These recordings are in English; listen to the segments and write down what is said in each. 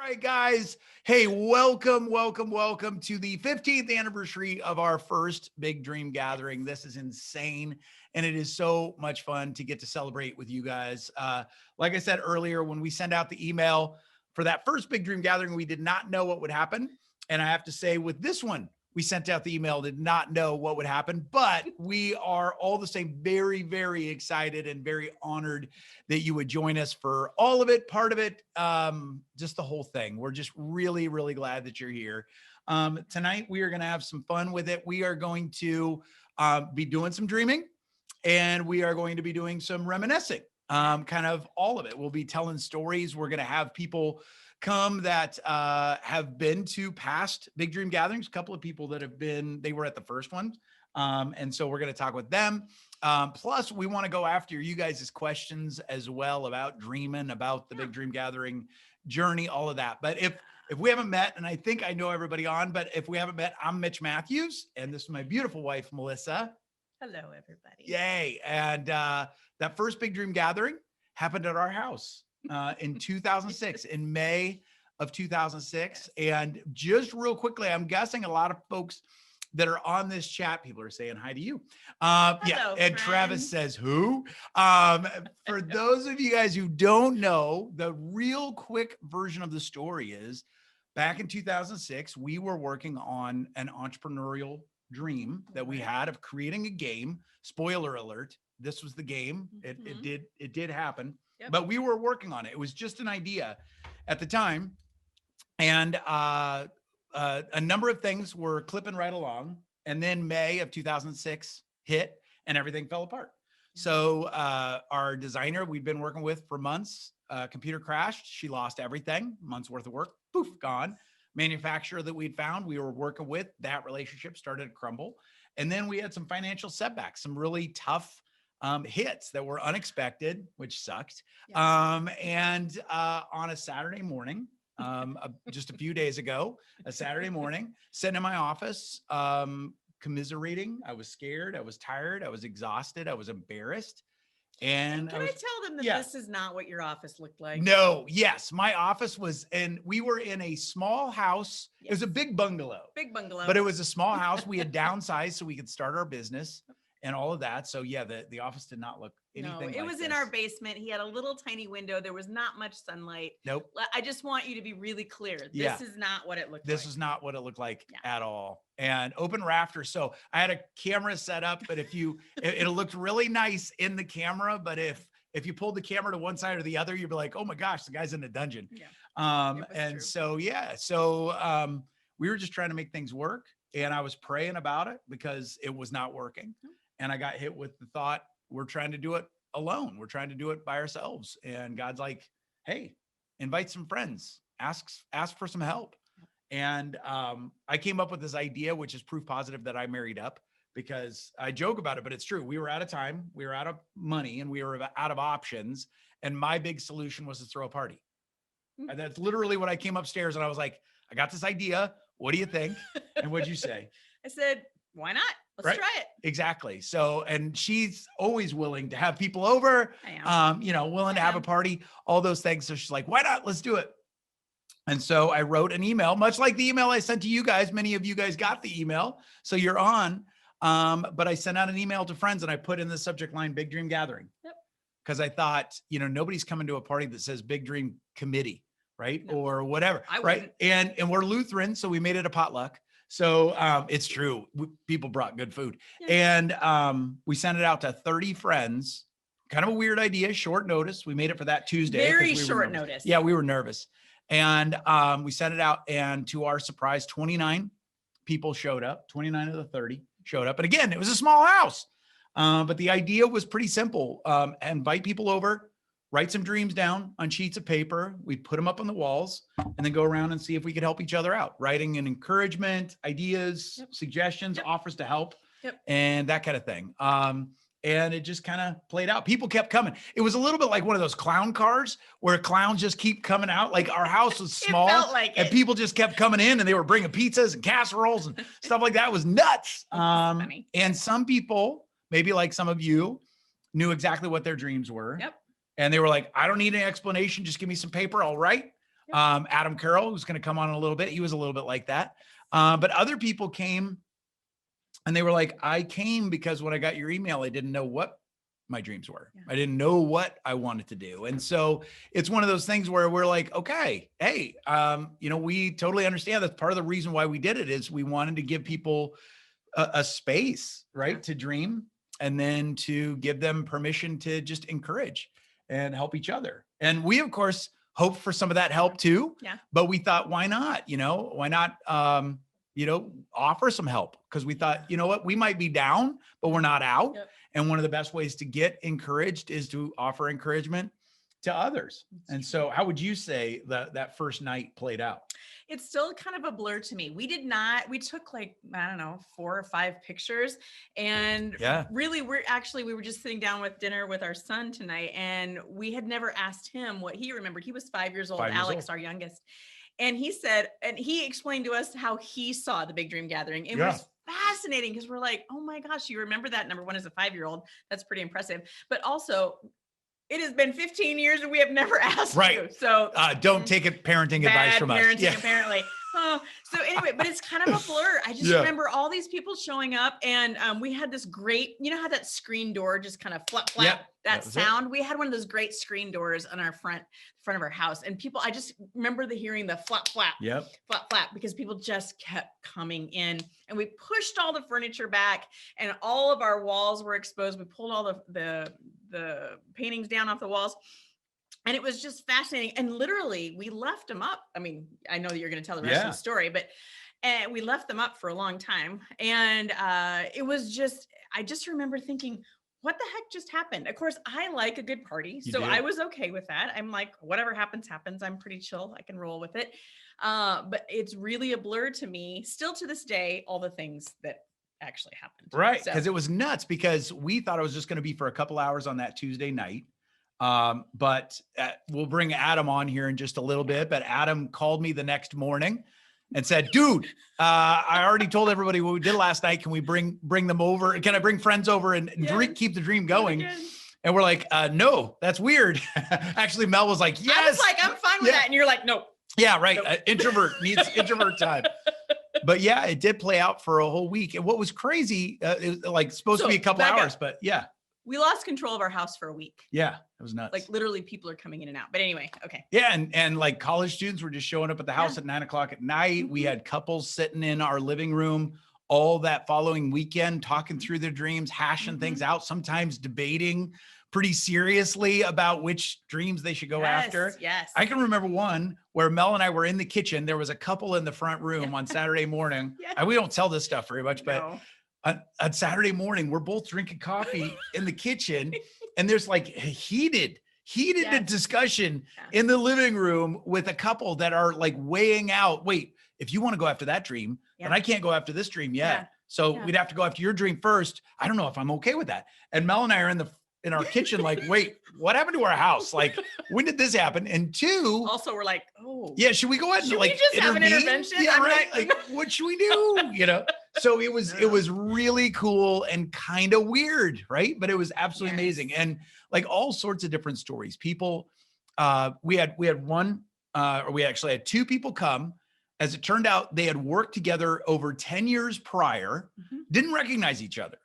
right, guys. Hey, welcome to the 15th anniversary of our first Big Dream Gathering. This is insane, and it is so much fun to get to celebrate with you guys. Like I said earlier, when we send out the email for that first Big Dream Gathering, we did not know what would happen. And I have to say, with this one, we sent out the email, did not know what would happen, but we are all the same very, very excited and very honored that you would join us for all of it, part of it, just the whole thing. We're just really, really glad that you're here. Tonight, we are going to have some fun with it. We are going to be doing some dreaming, and we are going to be doing some reminiscing, kind of all of it. We'll be telling stories. We're going to have people come that have been to past Big Dream Gatherings, a couple of people that have been, they were at the first one. And so we're going to talk with them. Plus, we want to go after you guys' questions as well about dreaming, about the Big Dream Gathering journey, all of that. But if we haven't met, and I think I know everybody on, but if we haven't met, I'm Mitch Matthews, and this is my beautiful wife, Melissa. Hello, everybody. Yay. And that first Big Dream Gathering happened at our house in 2006, in May of 2006. Yes. And just real quickly, I'm guessing a lot of folks that are on this chat, people are saying hi to you. Hello, and friend. Travis says, who? For those of you guys who don't know, the real quick version of the story is back in 2006, we were working on an entrepreneurial dream that we had of creating a game. Spoiler alert, this was the game. It did happen. Yep. But we were working on it. It was just an idea at the time. And a number of things were clipping right along. And then May of 2006 hit and everything fell apart. So our designer we'd been working with for months, computer crashed. She lost everything, months worth of work, poof, gone. Manufacturer that we'd found, we were working with, that relationship started to crumble. And then we had some financial setbacks, some really tough hits that were unexpected, which sucked. Yeah. And on a Saturday morning, just a few days ago, a Saturday morning, sitting in my office, commiserating. I was scared. I was tired. I was exhausted. I was embarrassed. And can I tell them that this is not what your office looked like? No. Yes. My office was, and we were in a small house. Yes. It was a big bungalow. Big bungalow. But it was a small house. We had downsized so we could start our business and all of that. So yeah, the office did not look anything like it was this. In our basement. He had a little tiny window. There was not much sunlight. Nope. I just want you to be really clear. This is not what it looked like. This is not what it looked like at all. And open rafters. So I had a camera set up, but it looked really nice in the camera. But if you pulled the camera to one side or the other, you'd be like, oh my gosh, the guy's in a dungeon. Yeah. And true. So we were just trying to make things work. And I was praying about it because it was not working. And I got hit with the thought, we're trying to do it alone. We're trying to do it by ourselves. And God's like, hey, invite some friends, ask for some help. And I came up with this idea, which is proof positive that I married up, because I joke about it, but it's true. We were out of time, we were out of money, and we were out of options. And my big solution was to throw a party. And that's literally what I came upstairs and I was like, I got this idea. What do you think? And what'd you say? I said, why not? Let's try it. Exactly. So, and she's always willing to have people over, willing to have a party, all those things. So she's like, why not? Let's do it. And so I wrote an email, much like the email I sent to you guys. Many of you guys got the email, so you're on. But I sent out an email to friends and I put in the subject line, Big Dream Gathering. Yep. Because I thought, nobody's coming to a party that says Big Dream Committee, right? No. Or whatever, right? And we're Lutheran, so we made it a potluck. So it's true. People brought good food. Yeah. And we sent it out to 30 friends. Kind of a weird idea, short notice. We made it for that Tuesday. Very short notice. Yeah, we were nervous. And we sent it out. And to our surprise, 29 people showed up. 29 of the 30 showed up. And again, it was a small house. But the idea was pretty simple. Invite people over, write some dreams down on sheets of paper. We'd put them up on the walls and then go around and see if we could help each other out. Writing an encouragement, ideas, suggestions, offers to help, and that kind of thing. And it just kind of played out. People kept coming. It was a little bit like one of those clown cars where clowns just keep coming out. Like our house was small and people just kept coming in and they were bringing pizzas and casseroles and stuff like that. It was nuts. And some people, maybe like some of you, knew exactly what their dreams were. Yep. And they were like, I don't need an explanation. Just give me some paper. I'll write. Yep. Adam Carroll, who's going to come on in a little bit, he was a little bit like that. But other people came and they were like, I came because when I got your email, I didn't know what my dreams were. Yeah. I didn't know what I wanted to do. And so it's one of those things where we're like, okay, hey, we totally understand that's part of the reason why we did it is we wanted to give people a space, right, to dream, and then to give them permission to just encourage and help each other. And we, of course, hope for some of that help too. Yeah. But we thought, why not? Why not? Offer some help, because we thought, you know what, we might be down, but we're not out. Yep. And one of the best ways to get encouraged is to offer encouragement to others. And so how would you say that first night played out? It's still kind of a blur to me. We took like, I don't know, 4 or 5 pictures. And really, we were just sitting down with dinner with our son tonight. And we had never asked him what he remembered. He was 5 years old, Alex, our youngest. And he said, and he explained to us how he saw the Big Dream Gathering. It was fascinating because we're like, oh my gosh, you remember that? Number one, as a 5-year-old, that's pretty impressive. But also, it has been 15 years and we have never asked you. So don't take it parenting advice from us. Parenting, apparently. So anyway, but it's kind of a blur. I just remember all these people showing up, and we had this great, you know how that screen door just kind of flap, that sound. We had one of those great screen doors on our front of our house, and people, I just remember hearing the flap, flap, flap, flap, because people just kept coming in, and we pushed all the furniture back, and all of our walls were exposed. We pulled all the paintings down off the walls. And it was just fascinating. And literally, we left them up. I mean, I know that you're going to tell the rest of the story, but we left them up for a long time. And it was just, I just remember thinking, what the heck just happened? Of course, I like a good party. So I was okay with that. I'm like, whatever happens, happens. I'm pretty chill. I can roll with it. But it's really a blur to me, still to this day, all the things that actually happened. Right. Because it was nuts, because we thought it was just going to be for a couple hours on that Tuesday night. But we'll bring Adam on here in just a little bit. But Adam called me the next morning and said, dude, I already told everybody what we did last night. Can we bring them over? Can I bring friends over and keep the dream going? And we're like, no, that's weird. Actually, Mel was like, yes. I was like, I'm fine with that. And you're like, nope. Yeah, right. Nope. Introvert needs introvert time. But yeah, it did play out for a whole week. And what was crazy, it was like supposed to be a couple hours, but we lost control of our house for a week. Yeah, it was nuts. Like literally people are coming in and out. But anyway, okay. Yeah, and like college students were just showing up at the house at 9:00 at night. We had couples sitting in our living room all that following weekend, talking through their dreams, hashing things out, sometimes debating pretty seriously about which dreams they should go after. Yes. I can remember one where Mel and I were in the kitchen. There was a couple in the front room on Saturday morning. And we don't tell this stuff very much, but on Saturday morning, we're both drinking coffee in the kitchen, and there's like heated discussion in the living room with a couple that are like weighing out, wait, if you want to go after that dream, then I can't go after this dream yet. So we'd have to go after your dream first. I don't know if I'm okay with that. And Mel and I are in our kitchen, like, wait, what happened to our house? Like, when did this happen? And two, also we're like, oh yeah, should we go ahead and like just have an intervention? Yeah, right. Like, what should we do? So it was really cool and kind of weird, right? But it was absolutely amazing, and like all sorts of different stories. People, we had actually had 2 people come. As it turned out, they had worked together over 10 years prior, didn't recognize each other.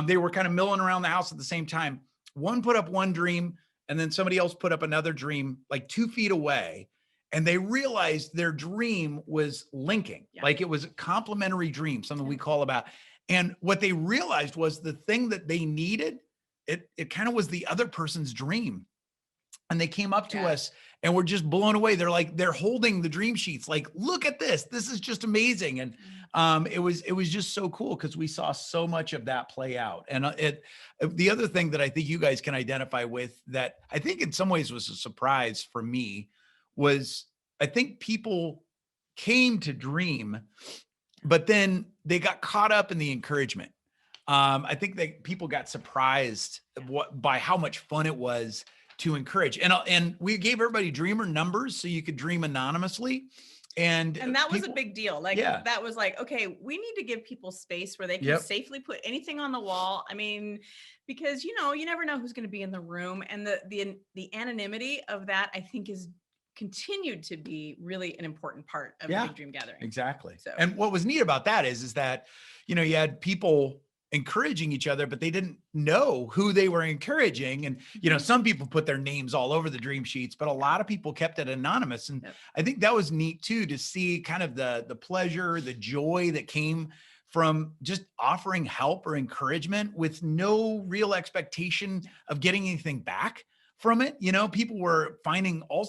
They were kind of milling around the house at the same time. One put up one dream, and then somebody else put up another dream like 2 feet away. And they realized their dream was linking, like it was a complementary dream, something we call about. And what they realized was the thing that they needed, it kind of was the other person's dream. And they came up to us and were just blown away. They're like, they're holding the dream sheets. Like, look at this. This is just amazing. And it was just so cool because we saw so much of that play out. And the other thing that I think you guys can identify with that I think in some ways was a surprise for me was I think people came to dream, but then they got caught up in the encouragement. I think that people got surprised by how much fun it was to encourage. And we gave everybody dreamer numbers so you could dream anonymously. And that was a big deal. Like that was like, okay, we need to give people space where they can safely put anything on the wall. I mean, because you never know who's going to be in the room, and the anonymity of that I think continued to be really an important part of the Big Dream Gathering. Exactly. So, and what was neat about that is that, you know, you had people encouraging each other, but they didn't know who they were encouraging. And, you know, some people put their names all over the dream sheets, but a lot of people kept it anonymous. And I think that was neat too, to see kind of the pleasure, the joy that came from just offering help or encouragement with no real expectation of getting anything back from it. You know, people were finding all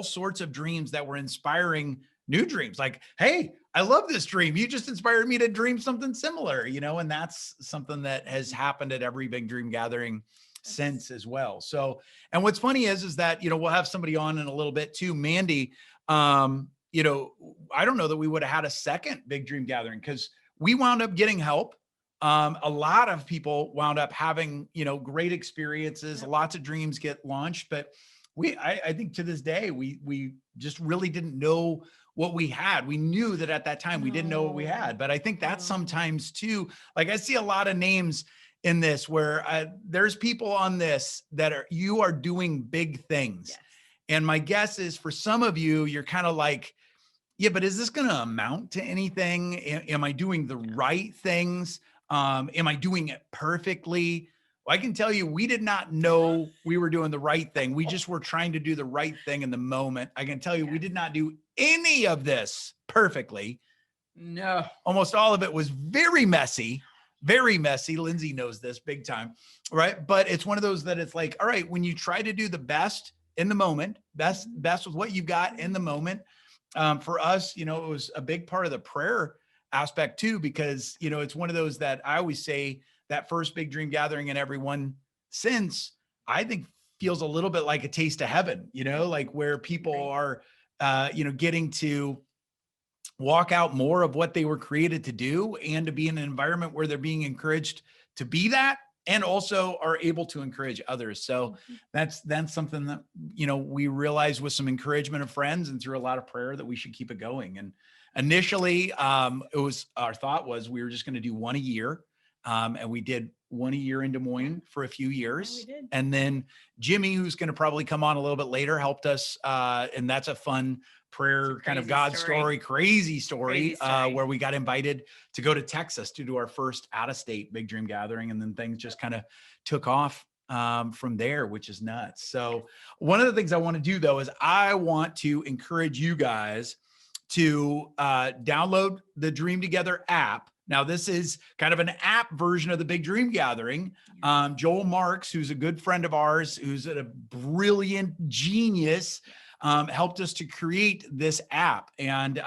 sorts of dreams that were inspiring new dreams. Like, hey, I love this dream. You just inspired me to dream something similar, you know, and that's something that has happened at every Big Dream Gathering since as well. So, and what's funny is that, you know, we'll have somebody on in a little bit too, Mandy. You know, I don't know that we would have had a second Big Dream Gathering because we wound up getting help. A lot of people wound up having, you know, great experiences. Lots of dreams get launched, but I think to this day, we just really didn't know what we had. We knew that at that time we didn't know what we had, but I think that's sometimes too, like I see a lot of names in this where there's people on this that you are doing big things. Yes. And my guess is for some of you, you're kind of like, yeah, but is this going to amount to anything? Am I doing the right things? Am I doing it perfectly? Well, I can tell you, we did not know we were doing the right thing. We just were trying to do the right thing in the moment. I can tell you, we did not do any of this perfectly. No. Almost all of it was very messy, very messy. Lindsay knows this big time, right? But it's one of those that it's like, all right, when you try to do the best in the moment, best with what you've got in the moment. For us, you know, it was a big part of the prayer aspect too, because, you know, it's one of those that I always say that first Big Dream Gathering and everyone since, I think, feels a little bit like a taste of heaven, you know, like where people are, you know, getting to walk out more of what they were created to do and to be in an environment where they're being encouraged to be that and also are able to encourage others. So that's something that, you know, we realized with some encouragement of friends and through a lot of prayer that we should keep it going. And initially, our thought was we were just going to do one a year. And we did one a year in Des Moines for a few years. And then Jimmy, who's going to probably come on a little bit later, helped us. And that's a fun prayer kind of God story, crazy story, where we got invited to go to Texas to do our first out-of-state Big Dream Gathering. And then things just kind of took off from there, which is nuts. So one of the things I want to do though, is I want to encourage you guys to download the Dream Together app. Now, this is kind of an app version of the Big Dream Gathering. Joel Marks, who's a good friend of ours, who's a brilliant genius, helped us to create this app. And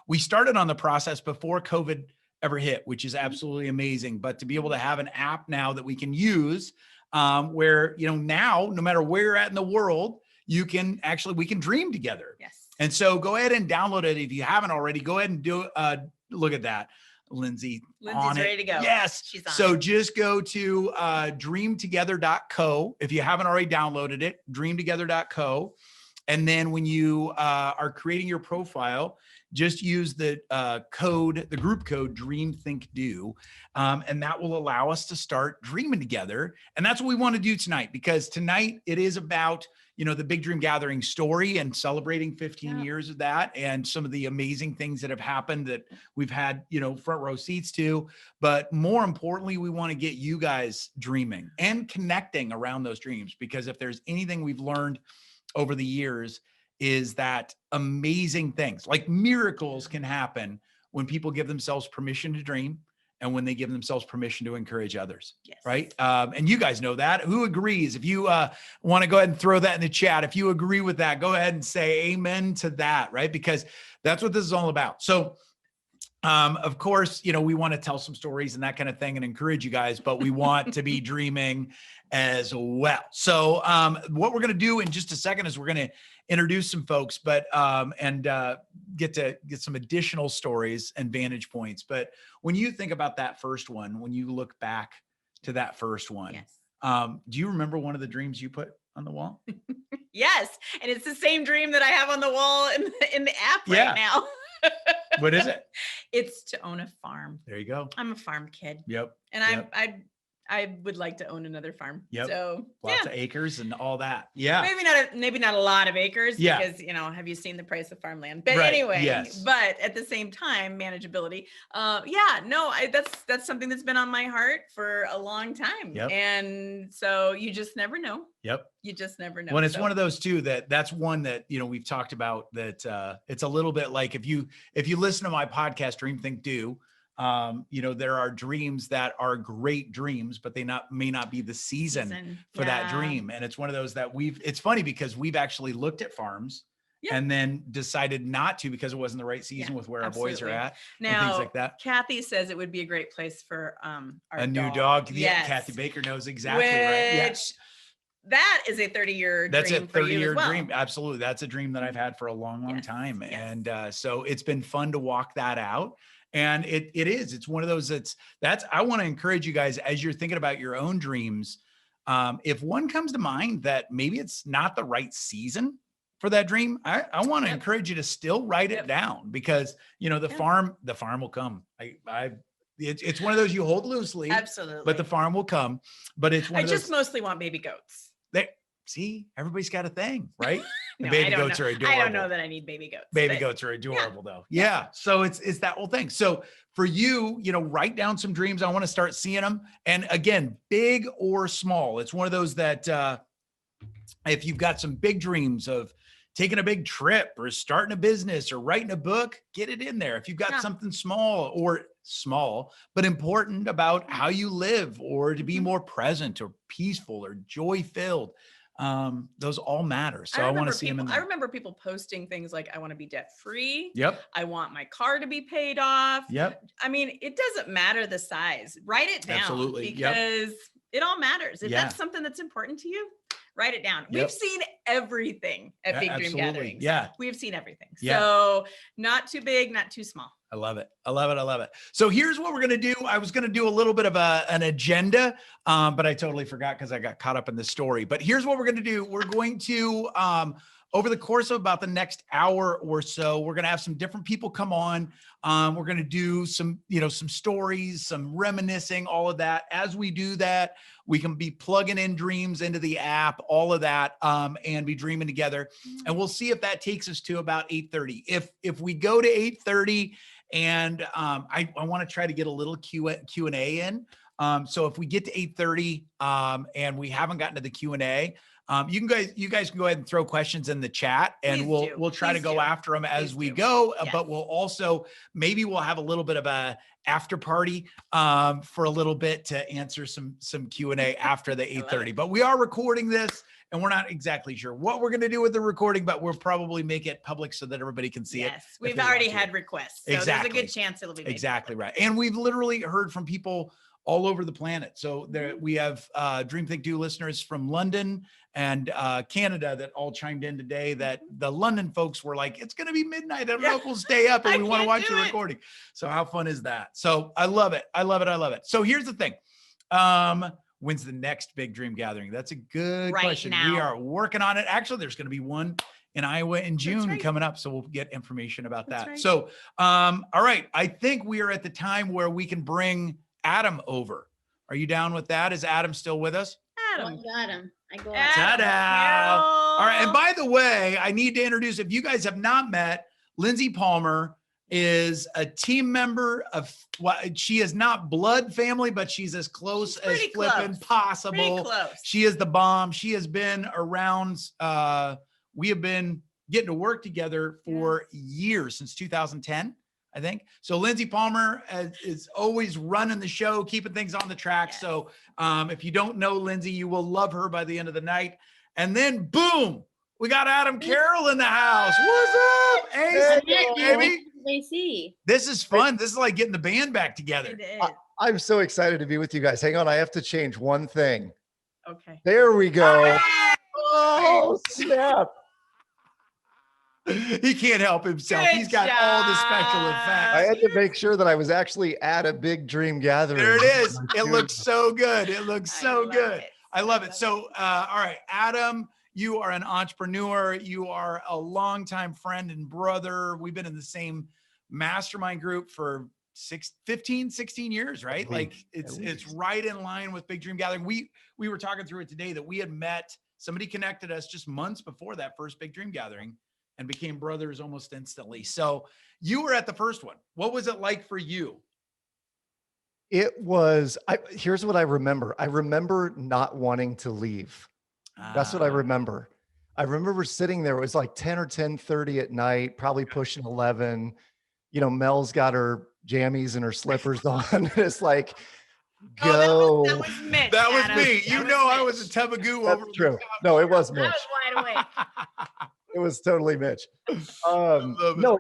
we started on the process before COVID ever hit, which is absolutely amazing. But to be able to have an app now that we can use where, you know, now, no matter where you're at in the world, we can dream together. Yes. And so go ahead and download it. If you haven't already, go ahead and look at that. Lindsay's ready to go. Yes. She's on. So just go to dreamtogether.co. If you haven't already downloaded it, dreamtogether.co. And then when you are creating your profile, just use the group code Dream Think Do. And that will allow us to start dreaming together. And that's what we want to do tonight, because tonight it is about, you know, the Big Dream Gathering story and celebrating 15 years of that and some of the amazing things that have happened that we've had, you know, front row seats to. But more importantly, we want to get you guys dreaming and connecting around those dreams, because if there's anything we've learned over the years is that amazing things like miracles can happen when people give themselves permission to dream and when they give themselves permission to encourage others. Yes. Right. And you guys know that. Who agrees? If you want to go ahead and throw that in the chat, if you agree with that, go ahead and say amen to that. Right. Because that's what this is all about. So of course, you know, we want to tell some stories and that kind of thing and encourage you guys, but we want to be dreaming as well. So what we're going to do in just a second is we're going to introduce some folks, but get some additional stories and vantage points. But when you think about that first one, when you look back to that first one, do you remember one of the dreams you put on the wall? Yes. And it's the same dream that I have on the wall in the app right now. What is it? It's to own a farm. There you go. I'm a farm kid. Yep. And I would like to own another farm. Yep. So lots of acres and all that. Yeah. Maybe not a lot of acres because, have you seen the price of farmland? But anyway, but at the same time, manageability. That's something that's been on my heart for a long time. Yep. And so you just never know. Yep. You just never know. Well, it's one of those too, that's one that, we've talked about that, it's a little bit like if you listen to my podcast, Dream, Think, Do, there are dreams that are great dreams, but they may not be the season for that dream. And it's one of those that it's funny because we've actually looked at farms and then decided not to because it wasn't the right season with where our boys are at now, and things like that. Kathy says it would be a great place for our new dog. Yeah, Kathy Baker knows exactly right. Yes. That is a 30-year dream. That's a 30-year well. dream. Absolutely. That's a dream that I've had for a long time. Yes. And so it's been fun to walk that out. And it's one of those I want to encourage you guys as you're thinking about your own dreams. If one comes to mind that maybe it's not the right season for that dream, I want to encourage you to still write it down because, the farm will come. It's one of those you hold loosely. Absolutely. But the farm will come. But it's one of those. I just mostly want baby goats. See, everybody's got a thing, right? No, baby goats are adorable. I don't know that I need baby goats. Baby goats are adorable though. Yeah. So it's that whole thing. So for you, write down some dreams. I want to start seeing them. And again, big or small. It's one of those that if you've got some big dreams of taking a big trip or starting a business or writing a book, get it in there. If you've got something small, but important about how you live or to be more present or peaceful or joy filled, those all matter. So I want to see them in there. I remember people posting things like, I want to be debt free. Yep. I want my car to be paid off. Yep. I mean, it doesn't matter the size. Write it down. Absolutely. Because it all matters. If that's something that's important to you, write it down. We've seen everything at Big Dream Gatherings. Yeah. We've seen everything. So not too big, not too small. I love it. I love it. I love it. So here's what we're going to do. I was going to do a little bit of an agenda, but I totally forgot because I got caught up in the story. But here's what we're going to do. We're going to, over the course of about the next hour or so, we're going to have some different people come on. We're going to do some, some stories, some reminiscing, all of that. As we do that, we can be plugging in dreams into the app, all of that, and be dreaming together. And we'll see if that takes us to about 8:30. If we go to 8:30 and I want to try to get a little Q&A in. So if we get to 8:30 and we haven't gotten to the Q&A, you guys can go ahead and throw questions in the chat and we'll try to go after them as we go. But we'll also, maybe we'll have a little bit of a after party for a little bit to answer some Q&A after the 8:30. But we are recording this and we're not exactly sure what we're going to do with the recording, but we'll probably make it public so that everybody can see it. Yes, we've already had requests. So there's a good chance it'll be made exactly right. And we've literally heard from people all over the planet. So there we have Dream, Think, Do listeners from London and Canada that all chimed in today that the London folks were like, it's going to be midnight. I don't know if we'll stay up and we want to watch the recording. So how fun is that? So I love it. I love it. I love it. So here's the thing. When's the next big dream gathering? That's a good question. Now. We are working on it. Actually, there's going to be one in Iowa in June coming up. So we'll get information about that. So, all right. I think we are at the time where we can bring Adam over. Are you down with that? Is Adam still with us? Adam. Oh, got him. I go Ta-da. All right. And by the way, I need to introduce, if you guys have not met, Lindsay Palmer is a team member of what she is not blood family, but she's as close as flipping possible. She is the bomb. She has been around. We have been getting to work together for years, since 2010, I think. So Lindsay Palmer is always running the show, keeping things on the track. Yes. So if you don't know Lindsay, you will love her by the end of the night. And then boom, we got Adam Carroll in the house. What's up? Hey, baby. They see. This is fun. This is like getting the band back together. It is. I'm so excited to be with you guys. Hang on, I have to change one thing. Okay. There we go. Oh, snap. He can't help himself. He's got all the special effects. I had to make sure that I was actually at a big dream gathering. There it is. It looks so good. It looks so good. I love it. So, all right, Adam, you are an entrepreneur. You are a longtime friend and brother. We've been in the same mastermind group for 15, 16 years, right? Like it's right in line with Big Dream Gathering. We were talking through it today that we had met, somebody connected us just months before that first Big Dream Gathering and became brothers almost instantly. So you were at the first one. What was it like for you? Here's what I remember. I remember not wanting to leave. That's what I remember. I remember sitting there. It was like 10 or 10:30 at night, probably pushing 11. Mel's got her jammies and her slippers on. It's like, Oh, go. that was Mitch. That was Adam. me. That I was a tub of goo over. That's true. No, it was Mitch. I was wide awake. It was totally Mitch. No,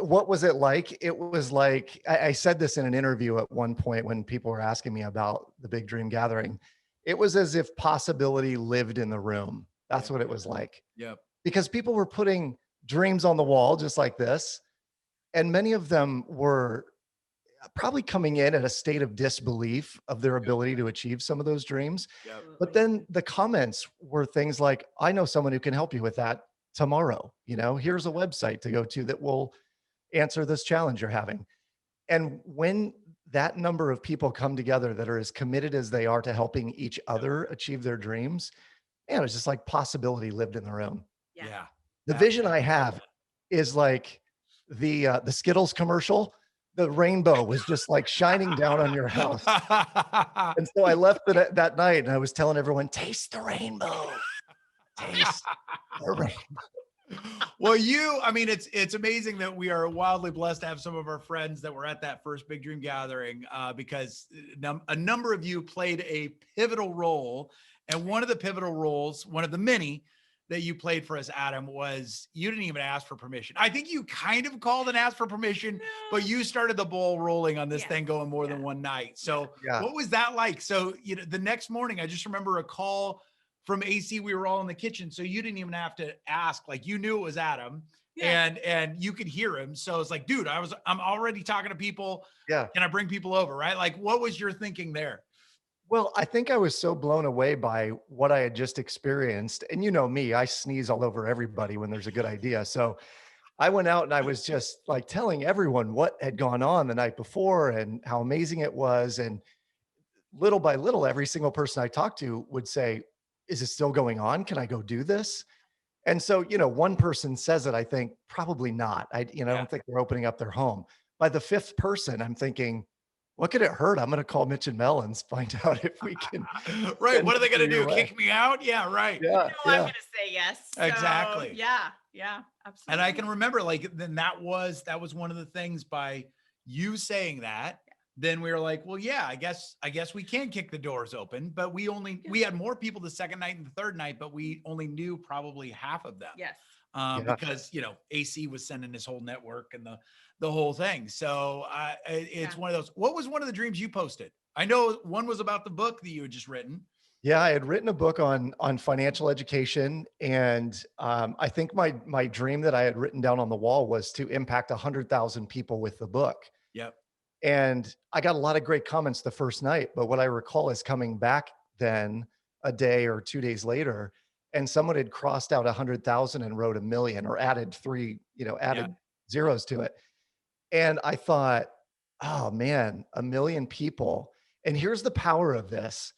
What was it like? It was like, I said this in an interview at one point when people were asking me about the Big Dream Gathering. It was as if possibility lived in the room. That's what it was like. Yep. Because people were putting dreams on the wall just like this. And many of them were probably coming in at a state of disbelief of their ability to achieve some of those dreams. Yep. But then the comments were things like, I know someone who can help you with that tomorrow. Here's a website to go to that will answer this challenge you're having. And when that number of people come together that are as committed as they are to helping each other achieve their dreams, man, it's just like possibility lived in the room. Yeah. The vision I have is like the Skittles commercial. The rainbow was just like shining down on your house. And so I left it that night and I was telling everyone, taste the rainbow. Taste the rainbow. Well, it's amazing that we are wildly blessed to have some of our friends that were at that first Big Dream Gathering because a number of you played a pivotal role. And one of the pivotal roles, one of the many that you played for us, Adam, was you didn't even ask for permission. I think you kind of called and asked for permission, but you started the ball rolling on this thing going more than one night. So what was that like? So, the next morning, I just remember a call from AC. We were all in the kitchen. So you didn't even have to ask, like you knew it was Adam and you could hear him. So it's like, dude, I'm already talking to people. Yeah. Can I bring people over? Right? Like, what was your thinking there? Well, I think I was so blown away by what I had just experienced. And you know me, I sneeze all over everybody when there's a good idea. So I went out and I was just like telling everyone what had gone on the night before and how amazing it was. And little by little, every single person I talked to would say, is it still going on? Can I go do this? And so, one person says it, I think probably not. I don't think they're opening up their home. By the fifth person, I'm thinking, what could it hurt? I'm going to call Mitch and Mel and find out if we can. Right. What are they going to do? Kick me out? Yeah. Right. Yeah. I'm going to say yes. So, exactly. Yeah. Absolutely. And I can remember then that was one of the things by you saying that. Then we were like, well, yeah, I guess we can kick the doors open, but we had more people the second night and the third night, but we only knew probably half of them. Yes. Because AC was sending his whole network and the whole thing. So it's one of those. What was one of the dreams you posted? I know one was about the book that you had just written. Yeah, I had written a book on financial education, and I think my dream that I had written down on the wall was to impact 100,000 people with the book. Yep. And I got a lot of great comments the first night, but what I recall is coming back then a day or 2 days later, and someone had crossed out 100,000 and wrote 1 million or added zeros to it. And I thought, oh man, 1 million people. And here's the power of this.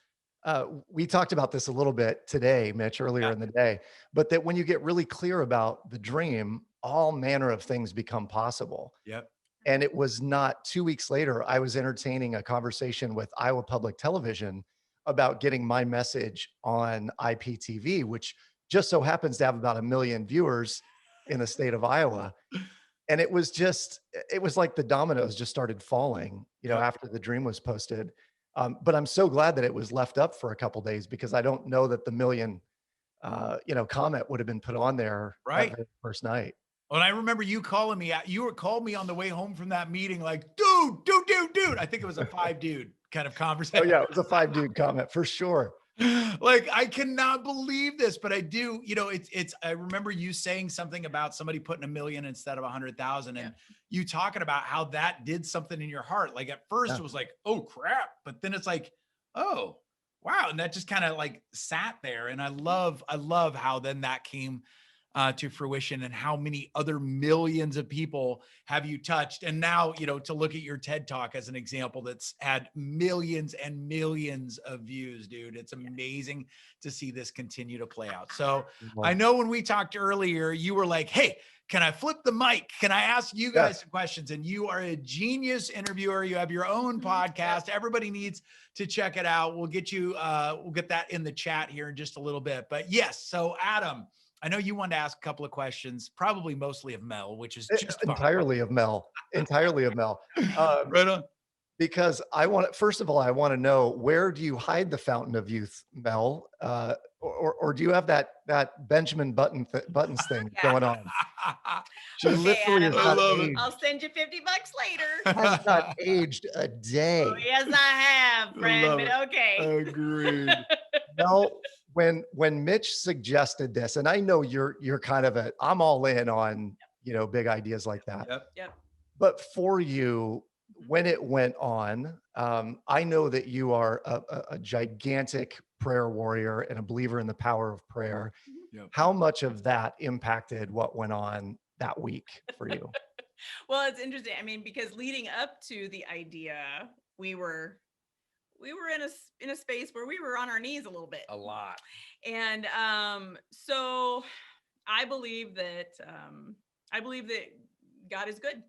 We talked about this a little bit today, Mitch, earlier in the day, but that when you get really clear about the dream, all manner of things become possible. Yep. And it was not 2 weeks later, I was entertaining a conversation with Iowa Public Television about getting my message on IPTV, which just so happens to have about 1 million viewers in the state of Iowa. And it was like the dominoes just started falling, after the dream was posted. But I'm so glad that it was left up for a couple of days, because I don't know that the 1 million, comment would have been put on there right the first night. Well, and I remember you calling me. You were called me on the way home from that meeting, like, dude. I think it was a 5-dude kind of conversation. Oh yeah, it was a 5-dude comment for sure. Like, I cannot believe this, but I do. I remember you saying something about somebody putting 1 million instead of 100,000, and you talking about how that did something in your heart. Like at first it was like, oh crap, but then it's like, oh wow, and that just kind of like sat there. And I love how then that came to fruition, and how many other millions of people have you touched? And now, you know, to look at your TED Talk as an example that's had millions and millions of views, dude. It's amazing to see this continue to play out. So I know when we talked earlier, you were like, hey, can I flip the mic? Can I ask you guys some questions? And you are a genius interviewer. You have your own podcast. Everybody needs to check it out. We'll get you, we'll get that in the chat here in just a little bit. But yes, so Adam, I know you wanted to ask a couple of questions, probably mostly of Mel, which is just entirely of Mel. Right on. Because first of all, I want to know, where do you hide the fountain of youth, Mel? Or do you have that Benjamin Buttons thing going on? She literally has not aged. I'll send you $50 later. Has not aged a day. Oh, yes, I have, friend, but okay. Agreed. Mel, when Mitch suggested this, and I know you're kind of I'm all in on, you know, big ideas like that. Yep. But for you, when it went on, I know that you are a gigantic prayer warrior and a believer in the power of prayer. Yep. How much of that impacted what went on that week for you? Well, it's interesting. I mean, because leading up to the idea, we were in a space where we were on our knees a little bit. A lot. And so I believe that God is good.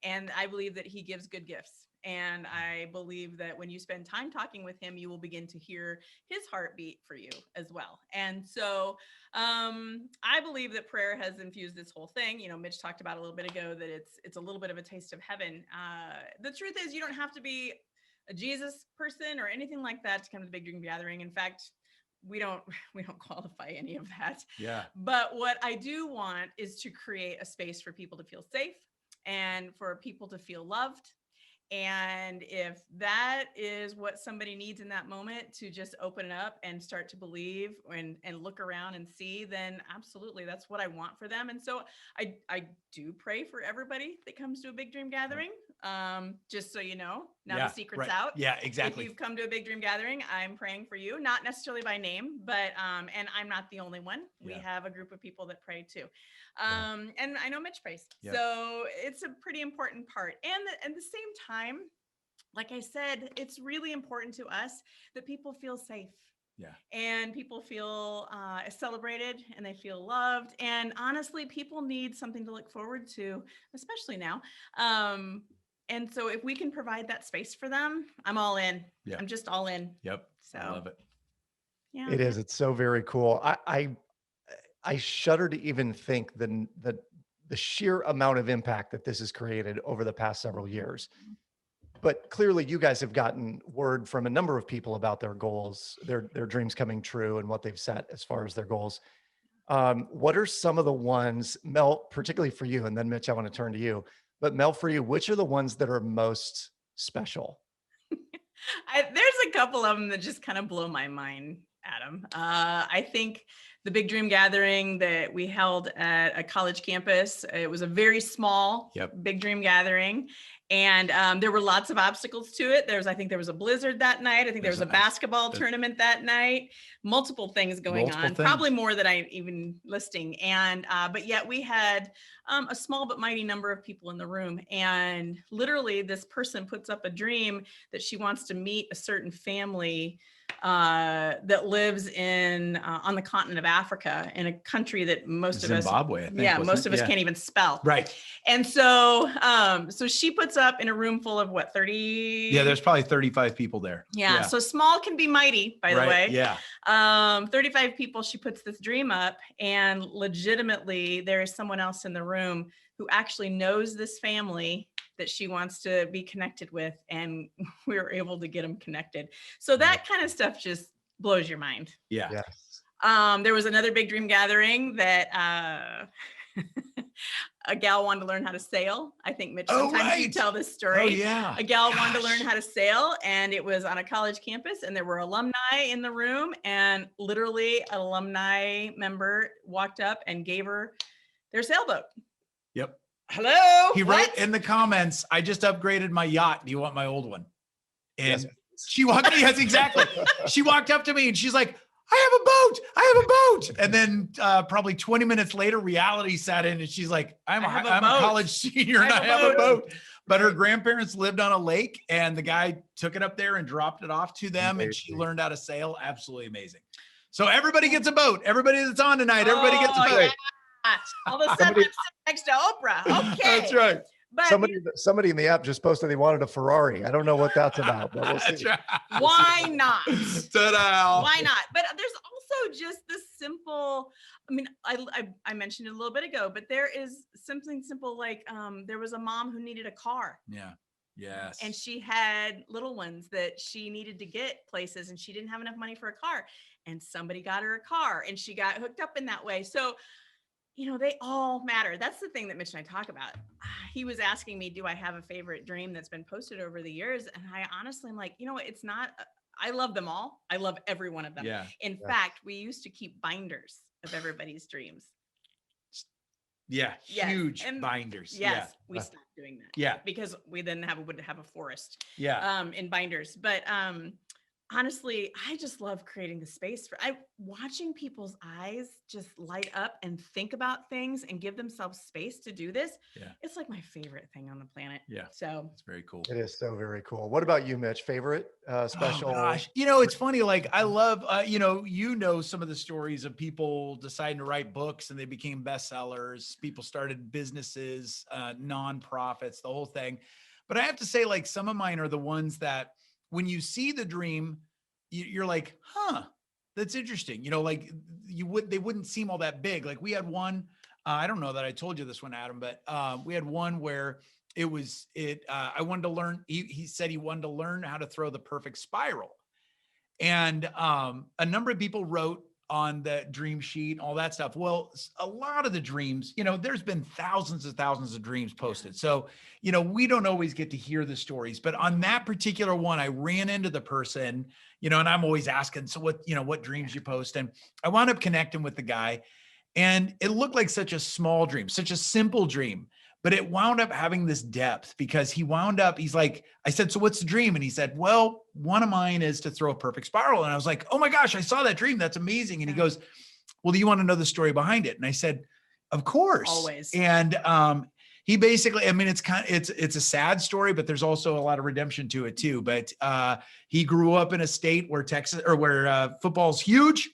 And I believe that he gives good gifts. And I believe that when you spend time talking with him, you will begin to hear his heartbeat for you as well. And so I believe that prayer has infused this whole thing. You know, Mitch talked about a little bit ago that it's a little bit of a taste of heaven. The truth is, you don't have to be a Jesus person or anything like that to come to the Big Dream Gathering. In fact, we don't qualify any of that. Yeah. But what I do want is to create a space for people to feel safe and for people to feel loved. And if that is what somebody needs in that moment, to just open it up and start to believe and look around and see, then absolutely, that's what I want for them. And so I do pray for everybody that comes to a Big Dream Gathering. Just so you know, now the secret's out. Yeah, exactly. If you've come to a Big Dream Gathering, I'm praying for you, not necessarily by name, but and I'm not the only one. We have a group of people that pray too. And I know Mitch prays. So it's a pretty important part. And at the same time, like I said, it's really important to us that people feel safe. Yeah. And people feel celebrated and they feel loved. And honestly, people need something to look forward to, especially now. And so if we can provide that space for them, I'm all in. Yeah. I'm just all in. Yep. So I love it. Yeah. It is. It's so very cool. I shudder to even think the sheer amount of impact that this has created over the past several years. But clearly you guys have gotten word from a number of people about their goals, their dreams coming true and what they've set as far as their goals. What are some of the ones, Mel, particularly for you, and then Mitch, I want to turn to you, but Mel, for you, which are the ones that are most special? There's a couple of them that just kind of blow my mind, Adam. I think the Big Dream Gathering that we held at a college campus, it was a very small Big Dream Gathering. And there were lots of obstacles to it. I think there was a blizzard that night. I think there was a basketball tournament that night. Multiple things going on, probably more than I even listing. And but yet we had a small but mighty number of people in the room. And literally this person puts up a dream that she wants to meet a certain family that lives on the continent of Africa, in a country that most of us, Zimbabwe, I think, most of us can't even spell. Right. And so, so she puts up in a room full of what, 30? Yeah, there's probably 35 people there. Yeah. So small can be mighty, by the way. Yeah. 35 people, she puts this dream up, and legitimately there is someone else in the room who actually knows this family that she wants to be connected with, and we were able to get them connected. So that kind of stuff just blows your mind. Yeah. Yes. There was another Big Dream Gathering that a gal wanted to learn how to sail. I think, Mitch, sometimes you tell this story. Oh, yeah. A gal wanted to learn how to sail, and it was on a college campus, and there were alumni in the room, and literally an alumni member walked up and gave her their sailboat. Yep. Hello. He wrote in the comments, "I just upgraded my yacht. Do you want my old one?" And she walked me. Yes, exactly. She walked up to me and she's like, I have a boat. I have a boat. And then probably 20 minutes later, reality sat in and she's like, I'm a college senior and I have a boat. But her grandparents lived on a lake and the guy took it up there and dropped it off to them. And she learned how to sail. Absolutely amazing. So everybody gets a boat. Everybody that's on tonight, everybody gets a boat. Yeah. All of a sudden, I'm sitting next to Oprah. Okay. That's right. But somebody in the app just posted they wanted a Ferrari. I don't know what that's about, but we'll see. Right. Why not? Ta-da. Why not? But there's also just this simple, I mean, I mentioned it a little bit ago, but there is something simple like there was a mom who needed a car. Yeah. Yes. And she had little ones that she needed to get places and she didn't have enough money for a car. And somebody got her a car and she got hooked up in that way. So, you know, they all matter. That's the thing that Mitch and I talk about. He was asking me, do I have a favorite dream that's been posted over the years? And I honestly am like, you know what? It's not, I love them all. I love every one of them. Yeah. In fact, we used to keep binders of everybody's dreams. Yeah. Huge binders. Yes. We stopped doing that. Yeah. Because we then would have a forest. Yeah. In binders. But honestly, I just love creating the space for watching people's eyes just light up and think about things and give themselves space to do this. Yeah. It's like my favorite thing on the planet. Yeah. So it's very cool. It is so very cool. What about you, Mitch? Favorite special? Oh, gosh. You know, it's funny. Like I love, you know, some of the stories of people deciding to write books and they became bestsellers. People started businesses, nonprofits, the whole thing. But I have to say, like, some of mine are the ones that when you see the dream, you're like, huh, that's interesting. You know, like they wouldn't seem all that big. Like we had one, I don't know that I told you this one, Adam, but we had one where I wanted to learn, he said he wanted to learn how to throw the perfect spiral. And a number of people wrote on the dream sheet, all that stuff. Well, a lot of the dreams, you know, there's been thousands of dreams posted. So, you know, we don't always get to hear the stories, but on that particular one, I ran into the person, you know, and I'm always asking, so what dreams you post? And I wound up connecting with the guy and it looked like such a small dream, such a simple dream, but it wound up having this depth because he's like, I said, so what's the dream? And he said, well, one of mine is to throw a perfect spiral. And I was like, oh my gosh, I saw that dream. That's amazing. And he goes, well, do you want to know the story behind it? And I said, of course. Always. And he basically, I mean, it's a sad story, but there's also a lot of redemption to it too. But he grew up in a state where football's huge.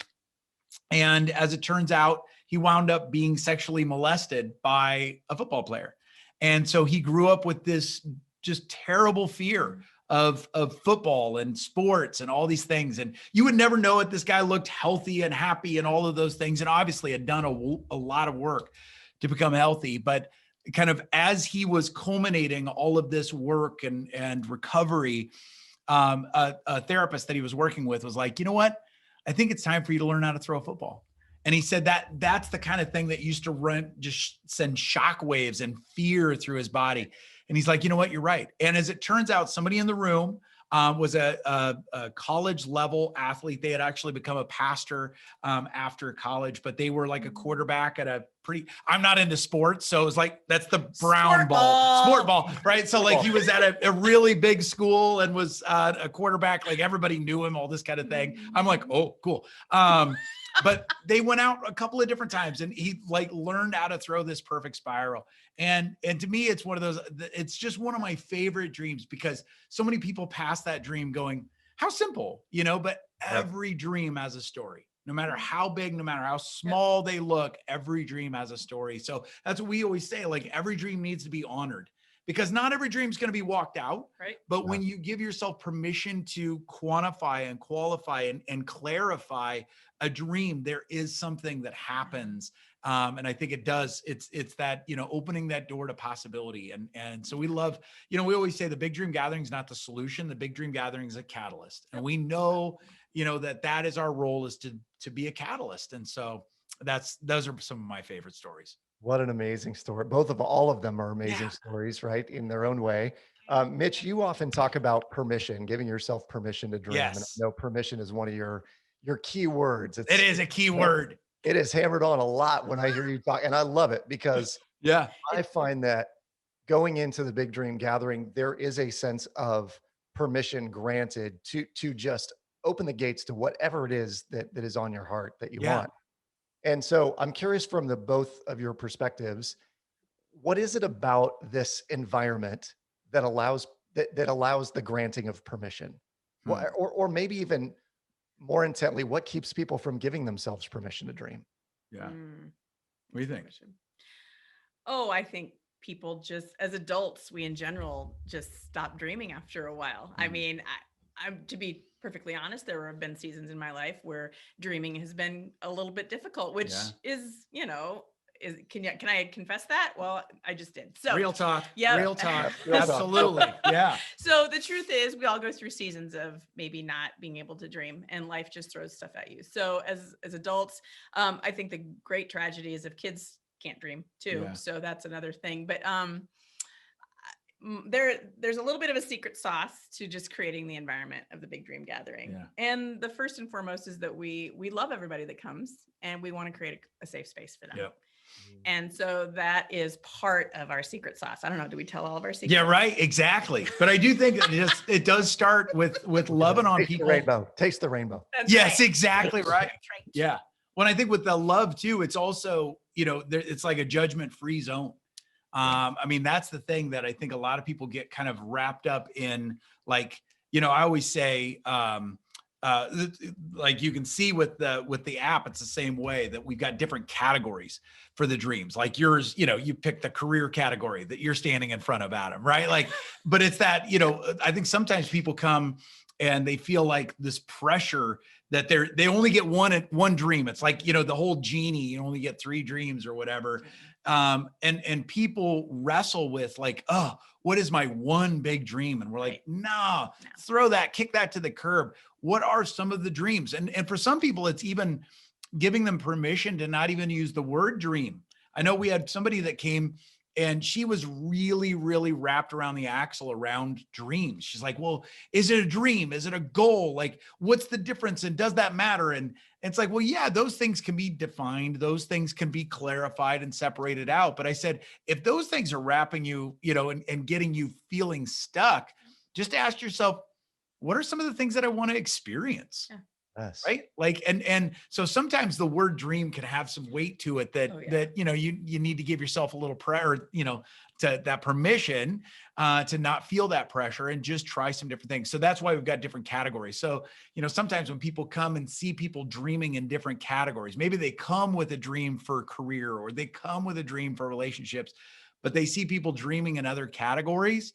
And as it turns out, he wound up being sexually molested by a football player. And so he grew up with this just terrible fear of football and sports and all these things. And you would never know it. This guy looked healthy and happy and all of those things. And obviously had done a lot of work to become healthy, but kind of as he was culminating all of this work and recovery, a therapist that he was working with was like, you know what? I think it's time for you to learn how to throw a football. And he said that's the kind of thing that used to just send shockwaves and fear through his body. And he's like, you know what, you're right. And as it turns out, somebody in the room was a college level athlete. They had actually become a pastor after college, but they were like a quarterback at I'm not into sports. So it was like, that's the sport ball, right? So like he was at a really big school and was a quarterback, like everybody knew him, all this kind of thing. I'm like, oh, cool. But they went out a couple of different times and he like learned how to throw this perfect spiral. And to me, it's one of those, it's just one of my favorite dreams because so many people pass that dream going, how simple, you know, but every dream has a story, no matter how big, no matter how small they look, every dream has a story. So that's what we always say, like every dream needs to be honored. Because not every dream is going to be walked out, right? But when you give yourself permission to quantify and qualify and clarify a dream, there is something that happens. And I think it does. It's that, you know, opening that door to possibility. And so we love, you know, we always say the big dream gathering is not the solution. The big dream gathering is a catalyst. And we know, you know, that is our role is to be a catalyst. And so those are some of my favorite stories. What an amazing story. All of them are amazing stories, right? In their own way. Mitch, you often talk about permission, giving yourself permission to dream. Yes. And I know permission is one of your key words. It is a key word. It is hammered on a lot when I hear you talk. And I love it because I find that going into the big dream gathering, there is a sense of permission granted to just open the gates to whatever it is that is on your heart that you Yeah. want. And so I'm curious from the both of your perspectives, what is it about this environment that allows the granting of permission? Hmm. Or maybe even more intently, what keeps people from giving themselves permission to dream? Yeah. Mm, What do you think? Oh, I think people just, as adults, we in general just stop dreaming after a while. I Mm. mean, I'm to be perfectly honest, there have been seasons in my life where dreaming has been a little bit difficult, which Yeah. is, can I confess that? Well, I just did. So Real talk. yeah. Real talk. Real talk. Absolutely. Yeah. So the truth is we all go through seasons of maybe not being able to dream, and life just throws stuff at you. So as adults, I think the great tragedy is if kids can't dream too. Yeah. So that's another thing. But there's a little bit of a secret sauce to just creating the environment of the big dream gathering. Yeah. And the first and foremost is that we love everybody that comes, and we want to create a safe space for them. Yep. And so that is part of our secret sauce. I don't know. Do we tell all of our secrets? Yeah, right. Exactly. But I do think that it does start with loving on Taste people. the rainbow. Taste the rainbow. That's Yes, right. exactly right. That's right. Yeah. When I think with the love too, it's also, it's like a judgment-free zone. I mean, that's the thing that I think a lot of people get kind of wrapped up in. Like, I always say, like you can see with the app, it's the same way that we've got different categories for the dreams. Like yours, you pick the career category that you're standing in front of, Adam, right? Like, but it's that, I think sometimes people come and they feel like this pressure that they only get one dream. It's like, the whole genie, you only get 3 dreams or whatever. And people wrestle with like, oh, what is my one big dream? And we're like, no, kick that to the curb. What are some of the dreams? And for some people, it's even giving them permission to not even use the word dream. I know we had somebody that came and she was really, really wrapped around the axle around dreams. She's like, well, is it a dream? Is it a goal? Like, what's the difference? And does that matter? And it's like, well, yeah, those things can be defined. Those things can be clarified and separated out. But I said, if those things are wrapping you, and getting you feeling stuck, just ask yourself, what are some of the things that I want to experience? Yeah. Yes. Right. Like, and so sometimes the word dream can have some weight to it that you need to give yourself a little prayer, to that permission, to not feel that pressure and just try some different things. So that's why we've got different categories. So, sometimes when people come and see people dreaming in different categories, maybe they come with a dream for a career or they come with a dream for relationships, but they see people dreaming in other categories.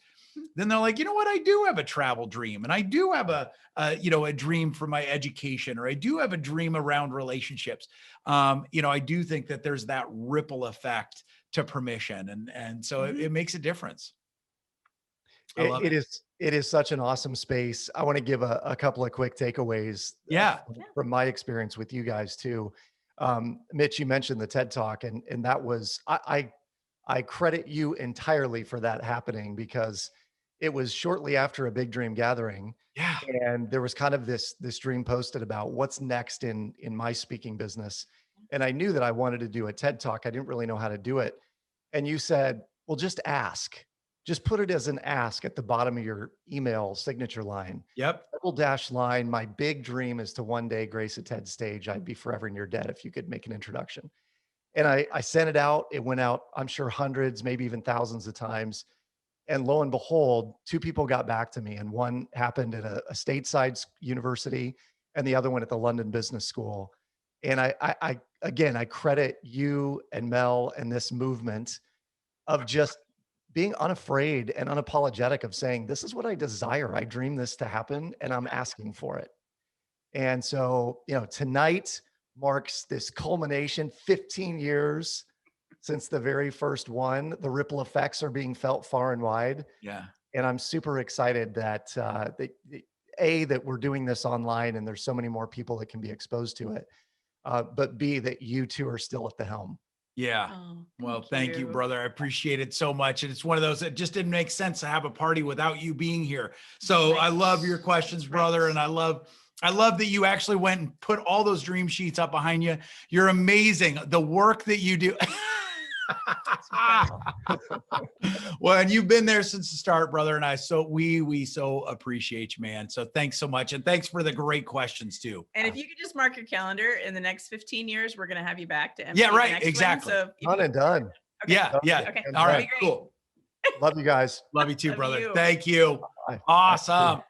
Then they're like, you know what? I do have a travel dream, and I do have a dream for my education, or I do have a dream around relationships. I do think that there's that ripple effect to permission, and so it makes a difference. I love it. It is such an awesome space. I want to give a couple of quick takeaways. Yeah. From my experience with you guys too. Mitch, you mentioned the TED Talk, and that was I credit you entirely for that happening, because it was shortly after a big dream gathering. Yeah. And there was kind of this dream posted about what's next in my speaking business. And I knew that I wanted to do a TED Talk. I didn't really know how to do it. And you said, well, just ask. Just put it as an ask at the bottom of your email signature line. Yep. _line. My big dream is to one day grace a TED stage. I'd be forever in your debt if you could make an introduction. And I sent it out. It went out, I'm sure, hundreds, maybe even thousands of times. And lo and behold, 2 people got back to me. And one happened at a stateside university and the other one at the London Business School. And I credit you and Mel and this movement of just being unafraid and unapologetic of saying, this is what I desire. I dream this to happen and I'm asking for it. And so, tonight marks this culmination, 15 years since the very first one. The ripple effects are being felt far and wide. Yeah. And I'm super excited that, that we're doing this online and there's so many more people that can be exposed to it. But B, that you two are still at the helm. Yeah. Oh, Well, thank you, brother. I appreciate it so much. And it's one of those that just didn't make sense to have a party without you being here. So I love your questions, brother. And I love that you actually went and put all those dream sheets up behind you. You're amazing. The work that you do. Well, and you've been there since the start, brother. And we so appreciate you, man. So thanks so much. And thanks for the great questions too. And if you could just mark your calendar in the next 15 years, we're going to have you back to MC Yeah, right. the next Exactly. One. So Done and done. Okay. Yeah. Yeah. Okay. All right. Great. Cool. Love you guys. Love you too, Love brother. you. Thank you. Bye. Awesome.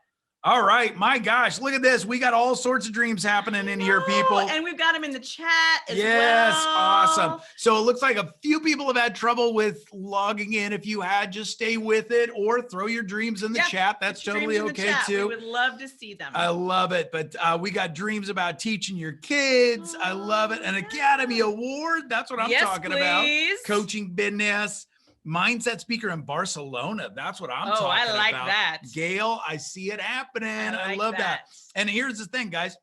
All right. My gosh, look at this. We got all sorts of dreams happening in here, people. And we've got them in the chat as yes, well. Awesome. So it looks like a few people have had trouble with logging in. If you had, just stay with it or throw your dreams in the chat. That's totally okay too. We would love to see them. I love it. But we got dreams about teaching your kids. I love it. An Academy Award. That's what I'm talking about. Coaching business. Mindset speaker in Barcelona. That's what I'm talking about. I like that. Gail, I see it happening. I love that. And here's the thing, guys.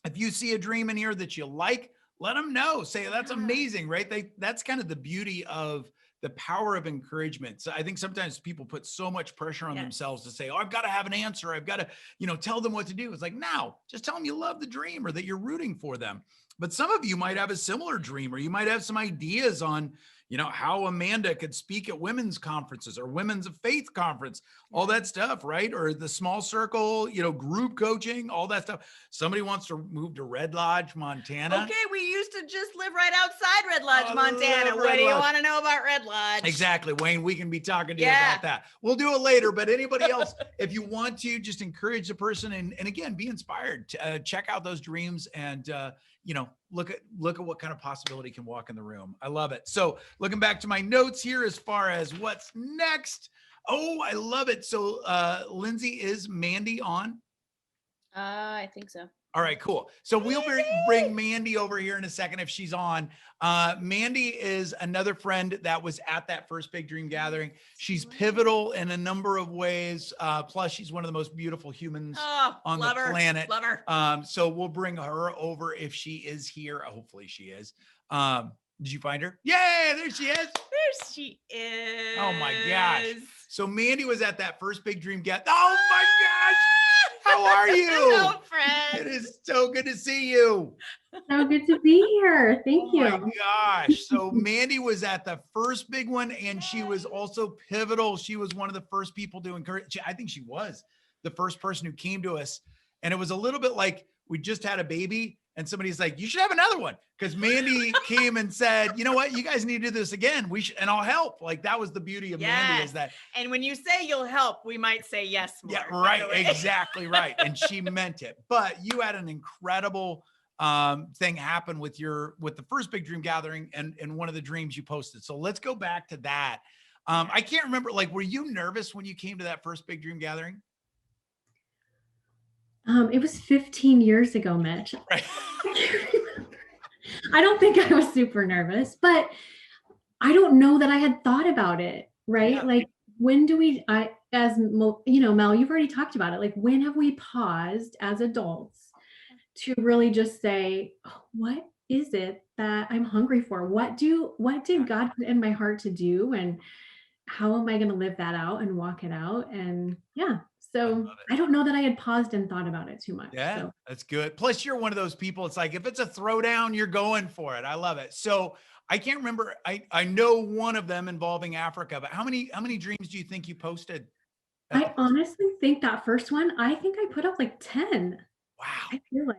If you see a dream in here that you like, let them know. Say, that's amazing, right? That's kind of the beauty of the power of encouragement. So I think sometimes people put so much pressure on themselves to say, oh, I've got to have an answer. I've got to, tell them what to do. It's like, no, just tell them you love the dream or that you're rooting for them. But some of you might have a similar dream, or you might have some ideas on, how Amanda could speak at women's conferences or women's of faith conference, all that stuff, right? Or the small circle, group coaching, all that stuff. Somebody wants to move to Red Lodge, Montana. Okay, we used to just live right outside Red Lodge, Montana. What do you want to know about Red Lodge? Exactly, Wayne. We can be talking to you about that. We'll do it later, but anybody else, if you want to, just encourage the person and again, be inspired to check out those dreams and, look at what kind of possibility can walk in the room. I love it. So looking back to my notes here, as far as what's next. Oh, I love it. So Lindsay, is Mandy on? I think so. All right, cool. So we'll bring Mandy over here in a second if she's on. Mandy is another friend that was at that first Big Dream Gathering. She's pivotal in a number of ways. Plus, she's one of the most beautiful humans on the planet. Love her. So we'll bring her over if she is here. Hopefully she is. Did you find her? Yay, there she is. There she is. Oh my gosh. So Mandy was at that first Big Dream Gathering. Oh my gosh. How are you? Hello, friend. It is so good to see you. So good to be here. Thank you. Oh my gosh. So Mandy was at the first big one, and she was also pivotal. She was one of the first people to encourage. I think she was the first person who came to us. And it was a little bit like we just had a baby and somebody's like, you should have another one. Because Mandy came and said, you know what, you guys need to do this again. We should, and I'll help. Like, that was the beauty of Mandy, is that. And when you say you'll help, we might say yes more. Yeah, right. Exactly right. And she meant it. But you had an incredible thing happen with the first Big Dream Gathering and one of the dreams you posted. So let's go back to that. I can't remember, like, were you nervous when you came to that first Big Dream Gathering? It was 15 years ago, Mitch. Right. I don't think I was super nervous, but I don't know that I had thought about it, right? Yeah. Like, when do Mel, you've already talked about it. Like, when have we paused as adults to really just say, oh, what is it that I'm hungry for? What did God put in my heart to do? And how am I going to live that out and walk it out? And so I don't know that I had paused and thought about it too much. Yeah, so. That's good. Plus, you're one of those people. It's like, if it's a throwdown, you're going for it. I love it. So I can't remember. I know one of them involving Africa, but how many dreams do you think you posted? I honestly think that first one, I think I put up like 10. Wow. I feel like,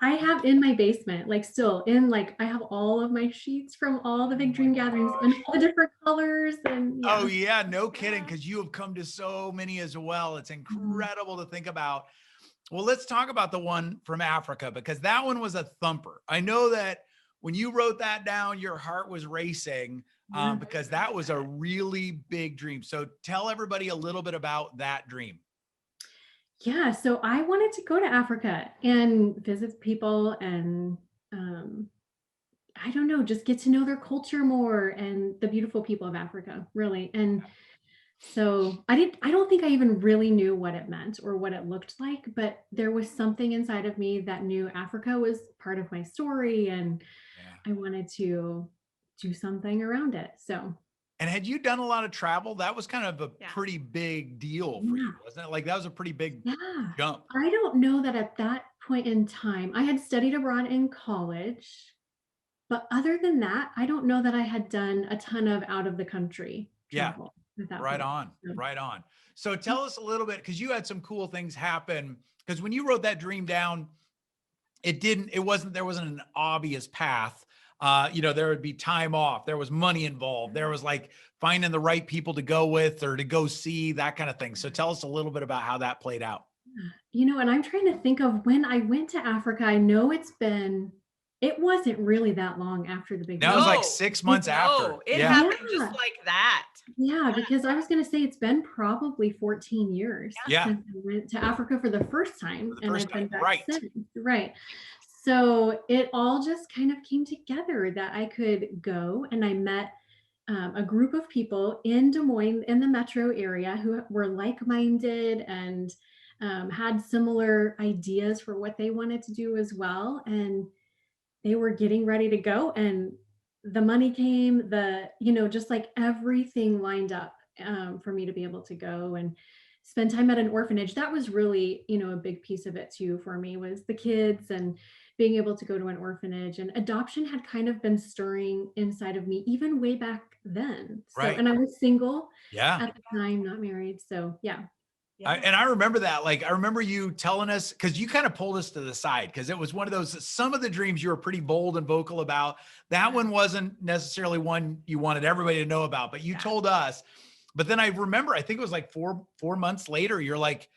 I have in my basement, like still in, like, I have all of my sheets from all the Big Dream Gatherings and all the different colors. And Oh yeah, no kidding. Cause you have come to so many as well. It's incredible to think about. Well, let's talk about the one from Africa, because that one was a thumper. I know that when you wrote that down, your heart was racing because that was a really big dream. So tell everybody a little bit about that dream. Yeah, so I wanted to go to Africa and visit people and, I don't know, just get to know their culture more and the beautiful people of Africa, really. And so I don't think I even really knew what it meant or what it looked like, but there was something inside of me that knew Africa was part of my story, and I wanted to do something around it. So. And had you done a lot of travel? That was kind of a pretty big deal for you, wasn't it? Like, that was a pretty big jump. I don't know that at that point in time, I had studied abroad in college, But other than that, I don't know that I had done a ton of out of the country Yeah. travel at that Right point. on. So, Right on. So tell us a little bit, because you had some cool things happen. Because when you wrote that dream down, there wasn't an obvious path. There would be time off, there was money involved, there was like finding the right people to go with or to go see, that kind of thing. So tell us a little bit about how that played out. and I'm trying to think of when I went to Africa. I know it wasn't really that long after the big Now it was dream. like No, 6 months after. no, it Yeah. happened just Yeah. like that. Yeah, because I was going to say it's been probably 14 years Yeah. since I went to Africa for the first For time, the and first I've been time. back Right. since. Right. So it all just kind of came together that I could go, and I met a group of people in Des Moines in the metro area who were like-minded and had similar ideas for what they wanted to do as well. And they were getting ready to go, and the money came, just like everything lined up for me to be able to go and spend time at an orphanage. That was really, a big piece of it too for me, was the kids and being able to go to an orphanage. And adoption had kind of been stirring inside of me even way back then. So, Right. and I was single Yeah. at the time, not married. So yeah. And I remember that. Like, I remember you telling us, because you kind of pulled us to the side, because it was one of those, some of the dreams you were pretty bold and vocal about. That one wasn't necessarily one you wanted everybody to know about, but you told us. But then I remember, I think it was like four months later, you're like,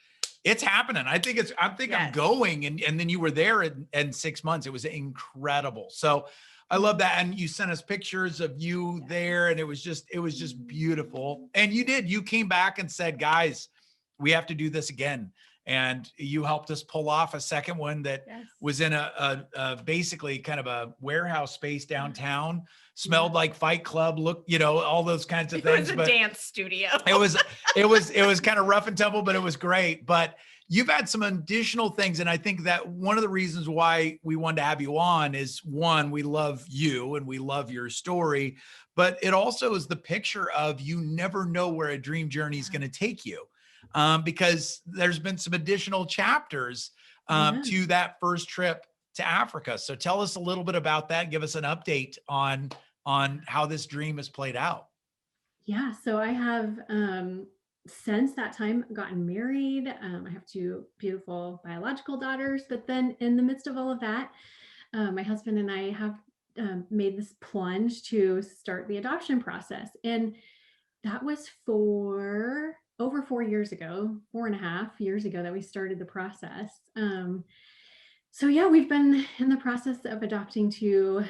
it's happening. I think I'm Yes. going. And then you were there in 6 months. It was incredible. So I love that. And you sent us pictures of you there, and it was just beautiful. And you came back and said, guys, we have to do this again. And you helped us pull off a second one that was in a basically kind of a warehouse space downtown, smelled like Fight Club, all those kinds of things. It was a dance studio. it was kind of rough and tumble, but it was great. But you've had some additional things. And I think that one of the reasons why we wanted to have you on is, one, we love you and we love your story, but it also is the picture of, you never know where a dream journey is going to take you. Because there's been some additional chapters to that first trip to Africa. So tell us a little bit about that. Give us an update on how this dream has played out. Yeah, so I have since that time gotten married. I have two beautiful biological daughters, but then in the midst of all of that, my husband and I have made this plunge to start the adoption process. And that was for over 4 years ago, 4.5 years ago, that we started the process. So yeah, we've been in the process of adopting two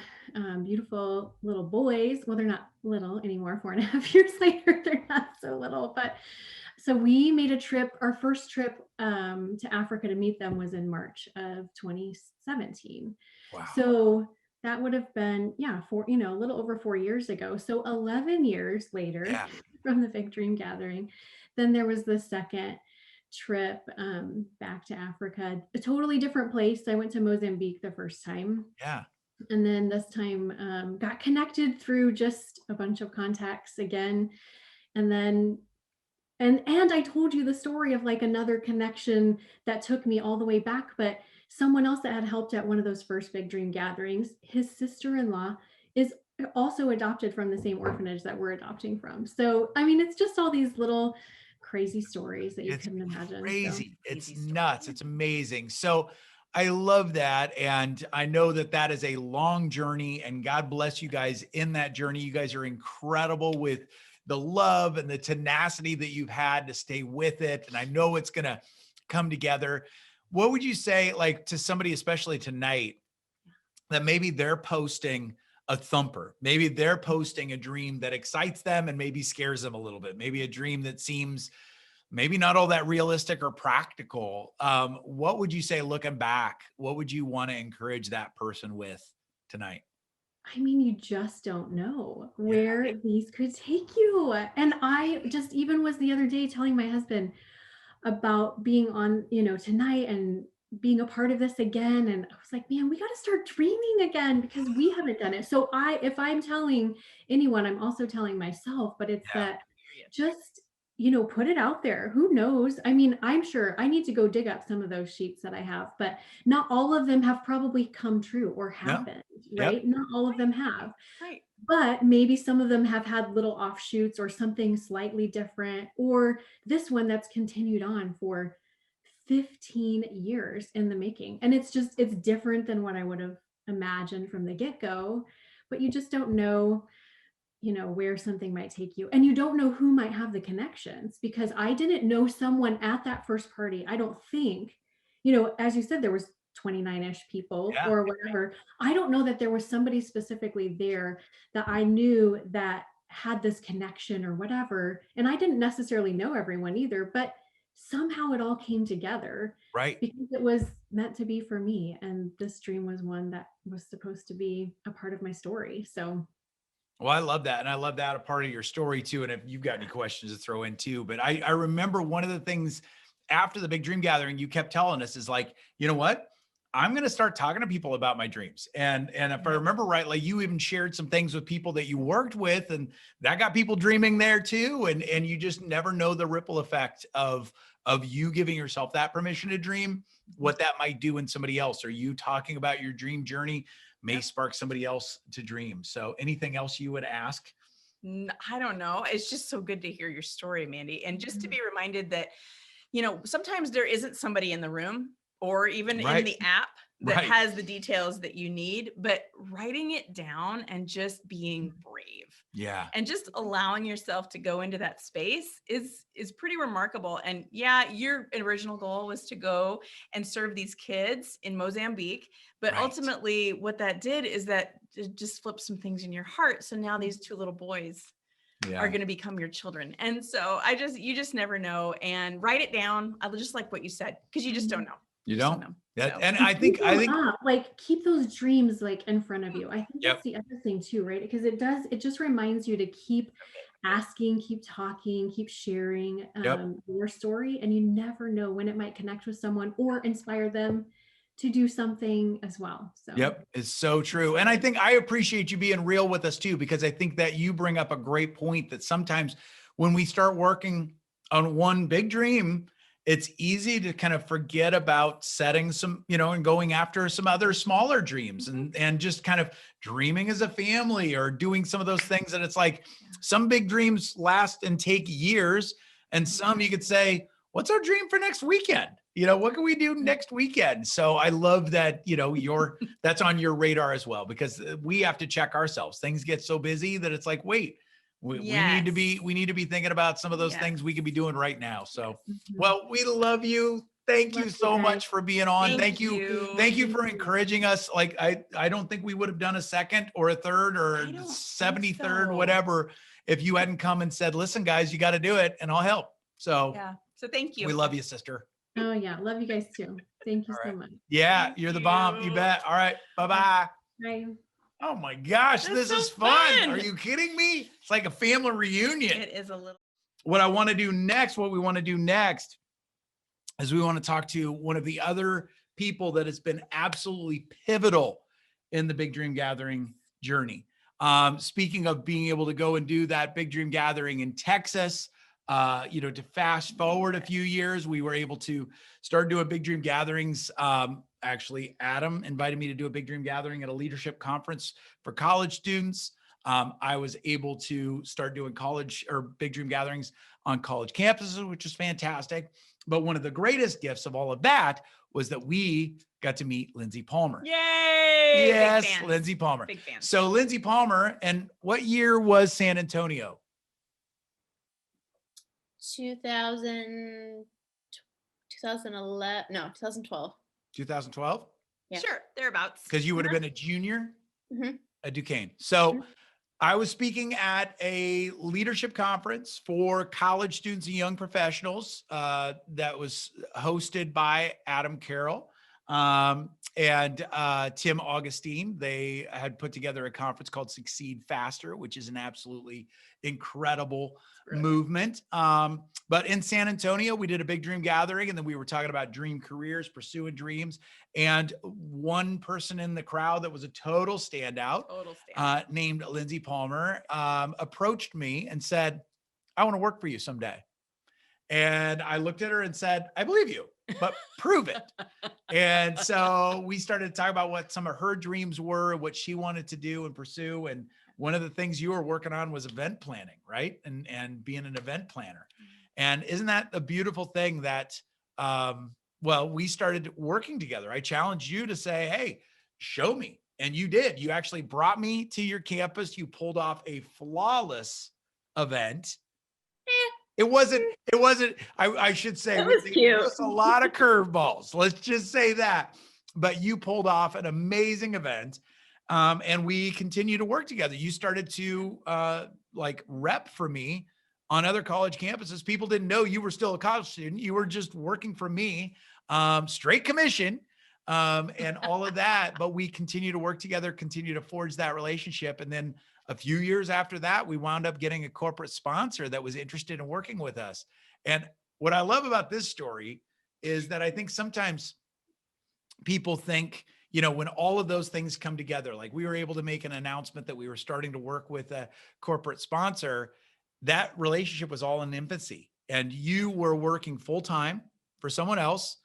beautiful little boys. Well, they're not little anymore. 4.5 years later, they're not so little. But so we made a trip. Our first trip to Africa to meet them was in March of 2017. Wow. So that would have been, a little over 4 years ago. So 11 years later from the Big Dream Gathering, then there was the second trip back to Africa, a totally different place. I went to Mozambique the first time. Yeah. And then this time got connected through just a bunch of contacts again. And then and I told you the story of like another connection that took me all the way back, but someone else that had helped at one of those first Big Dream Gatherings, his sister-in-law is also adopted from the same orphanage that we're adopting from. So, I mean, it's just all these little crazy stories that you couldn't imagine. Crazy. So. It's nuts. It's amazing. So I love that. And I know that is a long journey, and God bless you guys in that journey. You guys are incredible with the love and the tenacity that you've had to stay with it. And I know it's going to come together. What would you say, like, to somebody, especially tonight, that maybe they're posting a thumper, maybe they're posting a dream that excites them and maybe scares them a little bit, maybe a dream that seems maybe not all that realistic or practical? What would you say, looking back, what would you want to encourage that person with tonight? I mean, you just don't know where these could take you. And I just even was the other day telling my husband about being on, tonight and being a part of this again. And I was like, man, we got to start dreaming again, because we haven't done it. So if I'm telling anyone, I'm also telling myself, but it's that just put it out there. Who knows? I mean, I'm sure I need to go dig up some of those sheets that I have, but not all of them have probably come true or No. happened, Yep. right? Not all of them have. Right. But maybe some of them have had little offshoots or something slightly different, or this one that's continued on for 15 years in the making. And it's different than what I would have imagined from the get-go, but you just don't know, where something might take you. And you don't know who might have the connections, because I didn't know someone at that first party. I don't think, as you said, there was 29-ish people Yeah. or whatever. I don't know that there was somebody specifically there that I knew that had this connection or whatever. And I didn't necessarily know everyone either, but somehow it all came together Right. because it was meant to be for me. And this dream was one that was supposed to be a part of my story. So Well, I love that. And I love that a part of your story too. And if you've got any questions to throw in too, but I remember one of the things after the big dream gathering, you kept telling us is like, you know what? I'm going to start talking to people about my dreams. And if I remember right, like you even shared some things with people that you worked with, and that got people dreaming there too. And you just never know the ripple effect of you giving yourself that permission to dream, what that might do in somebody else, or you talking about your dream journey may spark somebody else to dream. So anything else you would ask? I don't know. It's just so good to hear your story, Mandy. And just to be reminded that, sometimes there isn't somebody in the room or even in the app that has the details that you need, but writing it down and just being brave. Yeah. And just allowing yourself to go into that space is pretty remarkable. And yeah, your original goal was to go and serve these kids in Mozambique, but ultimately what that did is that it just flipped some things in your heart. So now these two little boys are going to become your children. And so you just never know. And write it down. I just like what you said, because you just don't know. You don't know. that. So. And I think like keep those dreams like in front of you. I think that's the other thing too, right? Because it just reminds you to keep asking, keep talking, keep sharing your story. And you never know when it might connect with someone or inspire them to do something as well. So it's so true. And I think I appreciate you being real with us too, because I think that you bring up a great point that sometimes when we start working on one big dream, it's easy to kind of forget about setting some, and going after some other smaller dreams and just kind of dreaming as a family or doing some of those things. And it's like some big dreams last and take years. And some you could say, what's our dream for next weekend? What can we do next weekend? So I love that, that's on your radar as well, because we have to check ourselves. Things get so busy that it's like, wait, we need to be thinking about some of those things we could be doing right now. So, well, we love you. Thank you so much for being on. Thank you for encouraging us. Like, I don't think we would have done a second or a third or 73rd, whatever, if you hadn't come and said, listen, guys, you got to do it and I'll help. So thank you. We love you, sister. Oh yeah. Love you guys too. Thank you so much. Yeah. You're the bomb. You bet. All right. Bye-bye. Bye. Oh my gosh, this is fun. Are you kidding me? It's like a family reunion. It is a little. What we want to do next is we want to talk to one of the other people that has been absolutely pivotal in the Big Dream Gathering journey. Speaking of being able to go and do that Big Dream Gathering in Texas, to fast forward a few years, we were able to start doing Big Dream Gatherings. Actually, Adam invited me to do a Big Dream Gathering at a leadership conference for college students. I was able to start doing college or Big Dream Gatherings on college campuses, which is fantastic. But one of the greatest gifts of all of that was that we got to meet Lindsay Palmer. Yay! Yes, Lindsay Palmer. Big fan. So Lindsay Palmer, and what year was San Antonio? 2011, no, 2012. 2012? Yeah. Sure, thereabouts. Because you would have been a junior at Duquesne. So I was speaking at a leadership conference for college students and young professionals that was hosted by Adam Carroll and Tim Augustine. They had put together a conference called Succeed Faster, which is an absolutely incredible movement. But in San Antonio, we did a Big Dream Gathering, and then we were talking about dream careers, pursuing dreams. And one person in the crowd that was a total standout, named Lindsay Palmer, approached me and said, I want to work for you someday. And I looked at her and said, I believe you, but prove it. And so we started to talk about what some of her dreams were, what she wanted to do and pursue. And one of the things you were working on was event planning, right? And being an event planner. And isn't that a beautiful thing that, well, we started working together. I challenged you to say, hey, show me. And you did. You actually brought me to your campus. You pulled off a flawless event. It wasn't, I should say, It was cute. just a lot of curveballs. Let's just say that. But you pulled off an amazing event. And we continue to work together. You started to like rep for me on other college campuses. People didn't know you were still a college student. You were just working for me, straight commission, and all of that. But we continue to work together, continue to forge that relationship. And then a few years after that, we wound up getting a corporate sponsor that was interested in working with us. And what I love about this story is that I think sometimes people think, you know, when all of those things come together, like we were able to make an announcement that we were starting to work with a corporate sponsor, that relationship was all in infancy. And you were working full-time for someone else,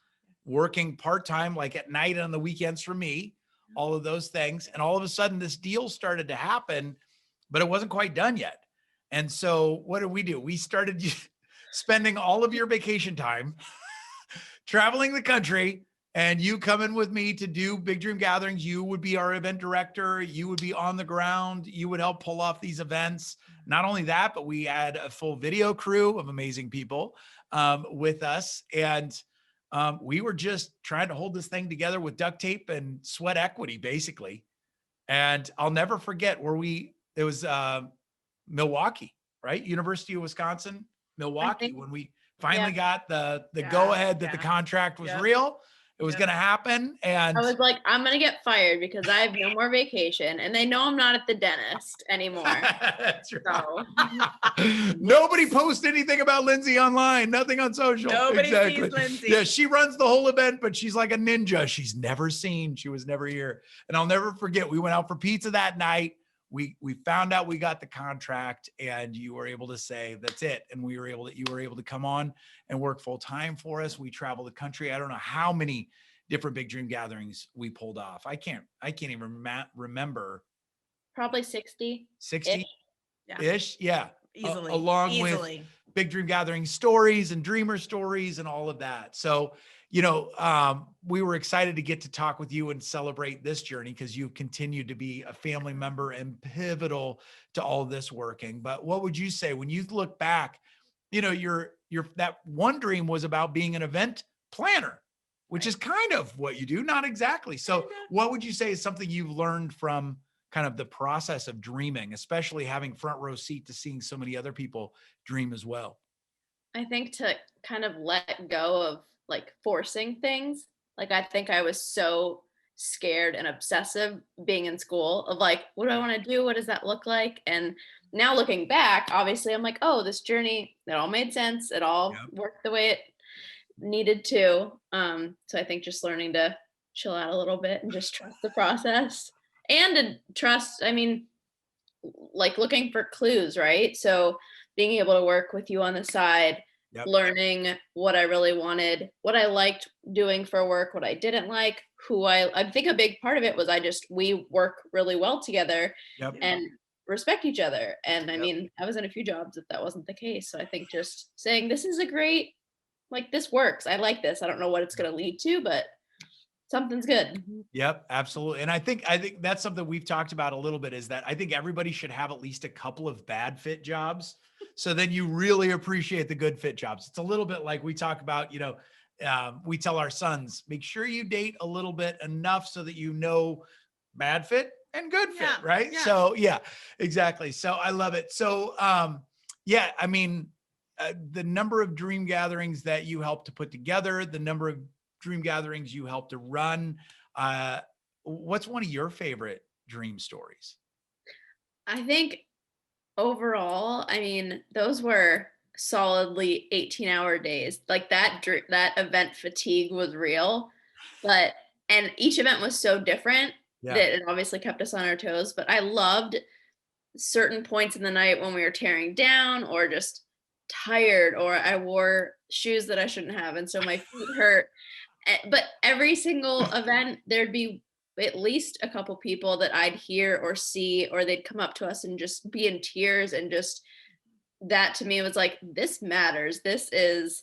working part-time, like at night and on the weekends for me, all of those things. And all of a sudden this deal started to happen, but it wasn't quite done yet. And so what did we do? We started spending all of your vacation time traveling the country, and you coming with me to do Big Dream Gatherings. You would be our event director. You would be on the ground. You would help pull off these events. Not only that, but we had a full video crew of amazing people with us. And we were just trying to hold this thing together with duct tape and sweat equity, basically. And I'll never forget it was Milwaukee, right? University of Wisconsin, Milwaukee, when we finally got the go ahead that the contract was real. It was going to happen. And I was like, I'm going to get fired because I have no more vacation. And they know I'm not at the dentist anymore. That's right. Nobody posts anything about Lindsay online. Nothing on social. Nobody sees Lindsay. Yeah, she runs the whole event, but she's like a ninja. She's never seen. She was never here. And I'll never forget, we went out for pizza that night. We found out we got the contract, and you were able to say, that's it. And you were able to come on and work full time for us. We traveled the country. I don't know how many different Big Dream Gatherings we pulled off. I can't even remember. Probably 60. 60-ish. Yeah. Easily. Along with Big Dream Gathering stories and dreamer stories and all of that. So, you know, we were excited to get to talk with you and celebrate this journey, because you've continued to be a family member and pivotal to all of this working. But what would you say when you look back? You know, your that one dream was about being an event planner, which is kind of what you do, not exactly. So what would you say is something you've learned from kind of the process of dreaming, especially having front row seat to seeing so many other people dream as well? I think to kind of let go of like forcing things. Like, I think I was so scared and obsessive being in school of like, what do I want to do? What does that look like? And now looking back, obviously I'm like, oh, this journey, it all made sense. It all worked the way it needed to. So I think just learning to chill out a little bit and just trust the process, and to trust, I mean, like looking for clues, right? So being able to work with you on the side, learning what I really wanted, what I liked doing for work, what I didn't like, I think a big part of it was we work really well together and respect each other. And I mean, I was in a few jobs that wasn't the case. So I think just saying, this is a great, like, this works. I like this. I don't know what it's going to lead to, but something's good. Yep, absolutely. And I think that's something we've talked about a little bit, is that I think everybody should have at least a couple of bad fit jobs. So then you really appreciate the good fit jobs. It's a little bit like we talk about, you know, we tell our sons, make sure you date a little bit enough so that you know bad fit and good fit, right? Yeah. So yeah, exactly. So I love it. So yeah, I mean, the number of dream gatherings that you helped to put together, the number of dream gatherings you helped to run, what's one of your favorite dream stories? I think overall, I mean, those were solidly 18-hour days. Like that event fatigue was real, and each event was so different that it obviously kept us on our toes. But I loved certain points in the night when we were tearing down or just tired or I wore shoes that I shouldn't have. And so my feet hurt. But every single event, there'd be at least a couple people that I'd hear or see, or they'd come up to us and just be in tears. And just that to me was like, this matters. This is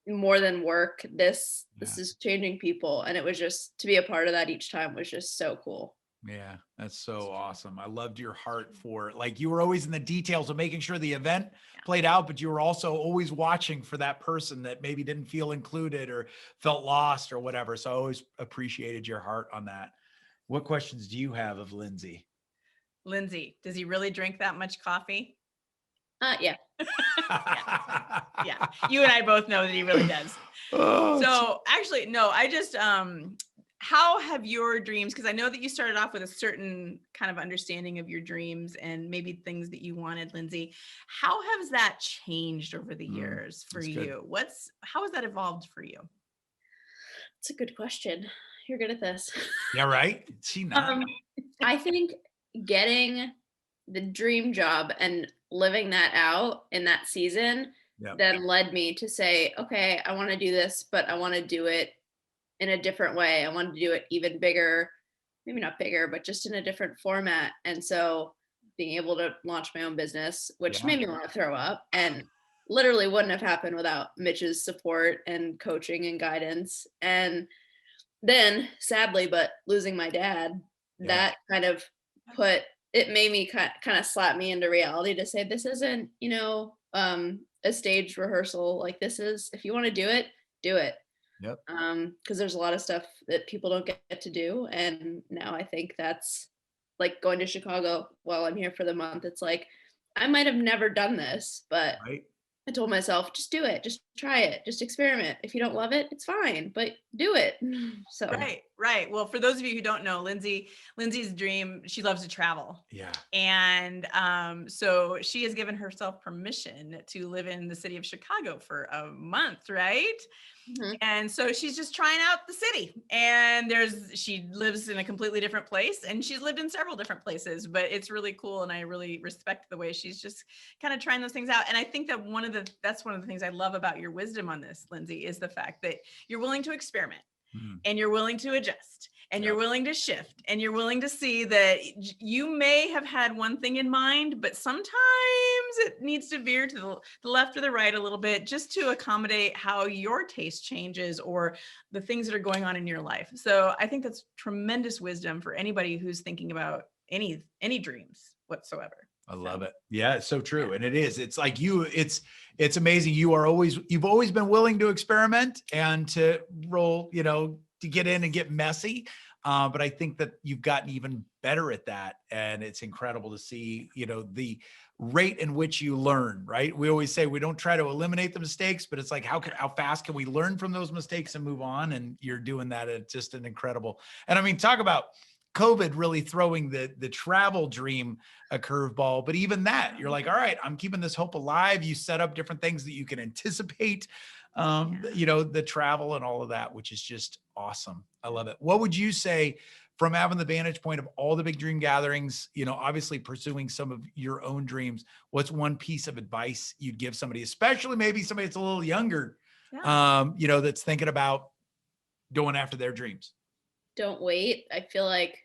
more than work. This is changing people. And it was just to be a part of that each time was just so cool. Yeah, that's so awesome. I loved your heart for, like, you were always in the details of making sure the event played out, but you were also always watching for that person that maybe didn't feel included or felt lost or whatever. So I always appreciated your heart on that. What questions do you have of Lindsay? Lindsay, does he really drink that much coffee? Yeah. Yeah. You and I both know that he really does. So actually, no, I just, how have your dreams, because I know that you started off with a certain kind of understanding of your dreams and maybe things that you wanted, Lindsay. How has that changed over the years for you? How has that evolved for you? It's a good question. You're good at this. Yeah, right? She not. I think getting the dream job and living that out in that season then led me to say, okay, I want to do this, but I want to do it in a different way. I wanted to do it even bigger, maybe not bigger, but just in a different format. And so being able to launch my own business, which made me want to throw up, and literally wouldn't have happened without Mitch's support and coaching and guidance. And then sadly, but losing my dad, that kind of made me kind of slap me into reality to say, this isn't, a staged rehearsal. Like, this is, if you want to do it, do it. Yep. Because there's a lot of stuff that people don't get to do. And now I think that's like going to Chicago while I'm here for the month. It's like, I might have never done this, but I told myself, just do it, just try it, just experiment. If you don't love it, it's fine, but do it. So right. Well, for those of you who don't know, Lindsay's dream, she loves to travel. Yeah. And so she has given herself permission to live in the city of Chicago for a month, right? Mm-hmm. And so she's just trying out the city, and she lives in a completely different place, and she's lived in several different places, but it's really cool. And I really respect the way she's just kind of trying those things out. And I think that that's one of the things I love about your wisdom on this, Lindsay, is the fact that you're willing to experiment and you're willing to adjust and you're willing to shift and you're willing to see that you may have had one thing in mind, but sometimes it needs to veer to the left or the right a little bit just to accommodate how your taste changes or the things that are going on in your life. So I think that's tremendous wisdom for anybody who's thinking about any dreams whatsoever. I love it. Yeah, it's so true. And it is. It's like it's amazing. You've always been willing to experiment and to roll, to get in and get messy. But I think that you've gotten even better at that. And it's incredible to see, the rate in which you learn, right? We always say we don't try to eliminate the mistakes, but it's like, how fast can we learn from those mistakes and move on? And you're doing that. It's just an incredible. And I mean, talk about COVID really throwing the travel dream a curveball. But even that, you're like, all right, I'm keeping this hope alive. You set up different things that you can anticipate, the travel and all of that, which is just awesome. I love it. What would you say from having the vantage point of all the big dream gatherings, obviously pursuing some of your own dreams? What's one piece of advice you'd give somebody, especially maybe somebody that's a little younger, that's thinking about going after their dreams? Don't wait. I feel like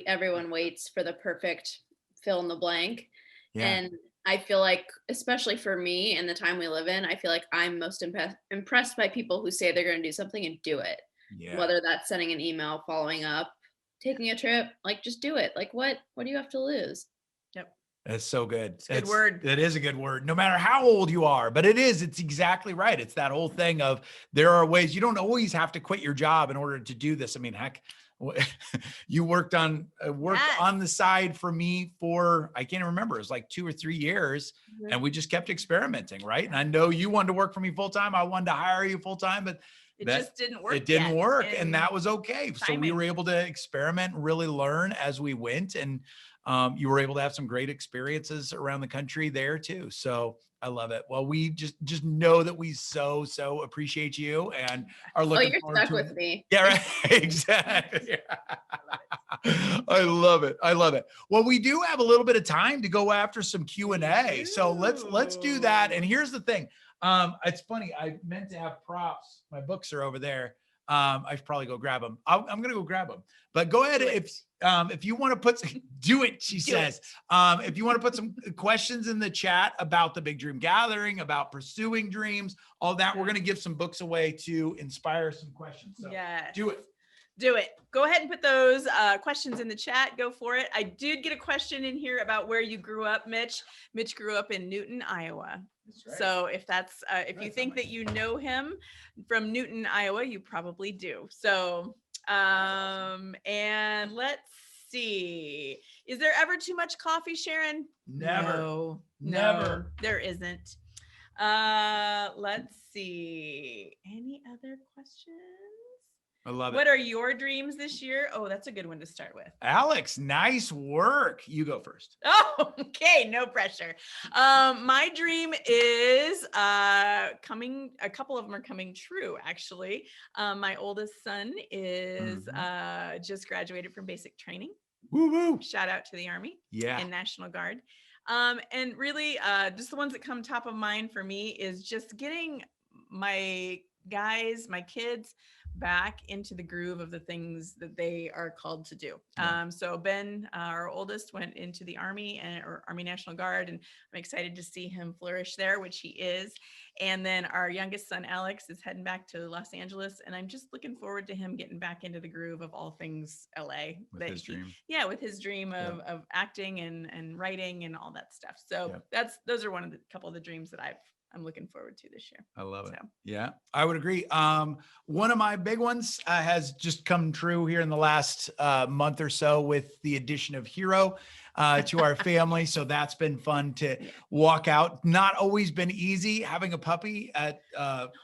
everyone waits for the perfect fill in the blank. Yeah. And I feel like, especially for me and the time we live in, I feel like I'm most impressed by people who say they're going to do something and do it. Yeah. Whether that's sending an email, following up, taking a trip, like just do it. Like what do you have to lose? Yep. That's so good. It's a good word. That is a good word, no matter how old you are, but it's exactly right. It's that whole thing of there are ways. You don't always have to quit your job in order to do this. I mean, heck, you worked on the side for me for, I can't remember, it was like 2 or 3 years, and we just kept experimenting. Right. And I know you wanted to work for me full time. I wanted to hire you full time, but it just didn't work. It didn't work. And that was okay. Timing. So we were able to experiment and really learn as we went. And you were able to have some great experiences around the country there too. So I love it. Well, we just know that we so appreciate you and are Oh, looking you're forward stuck to with it. me. Yeah, right. Exactly. I love it. I love it. Well, we do have a little bit of time to go after some Q&A. So let's do that. And here's the thing. It's funny. I meant to have props. My books are over there. I should probably go grab them. I'm going to go grab them, but go ahead. If you want to put, do it, she says. If you want to put some questions in the chat about the Big Dream Gathering, about pursuing dreams, all that, we're going to give some books away to inspire some questions. So do it. Do it. Go ahead and put those questions in the chat. Go for it. I did get a question in here about where you grew up, Mitch. Mitch grew up in Newton, Iowa. Right. So if that's if you think that you know him from Newton, Iowa, you probably do. So awesome. And let's see. Is there ever too much coffee, Sharon? Never. No, there isn't. Let's see. Any other questions? I love it. What are your dreams this year? Oh, that's a good one to start with. Alex, nice work. You go first. Oh, okay. No pressure. My dream is coming. A couple of them are coming true, actually. My oldest son is just graduated from basic training. Woo woo. Shout out to the Army. Yeah. And National Guard. And really, just the ones that come top of mind for me is just getting my guys, my kids, back into the groove of the things that they are called to do. Yeah. So Ben, our oldest, went into the Army or Army National Guard, and I'm excited to see him flourish there, which he is. And then our youngest son, Alex, is heading back to Los Angeles, and I'm just looking forward to him getting back into the groove of all things LA. With his dream. Yeah, with his dream of acting and writing and all that stuff. So those are a couple of the dreams that I'm looking forward to this year. I love it. Yeah, I would agree. One of my big ones has just come true here in the last month or so with the addition of Hero to our family. So that's been fun to walk out. Not always been easy having a puppy at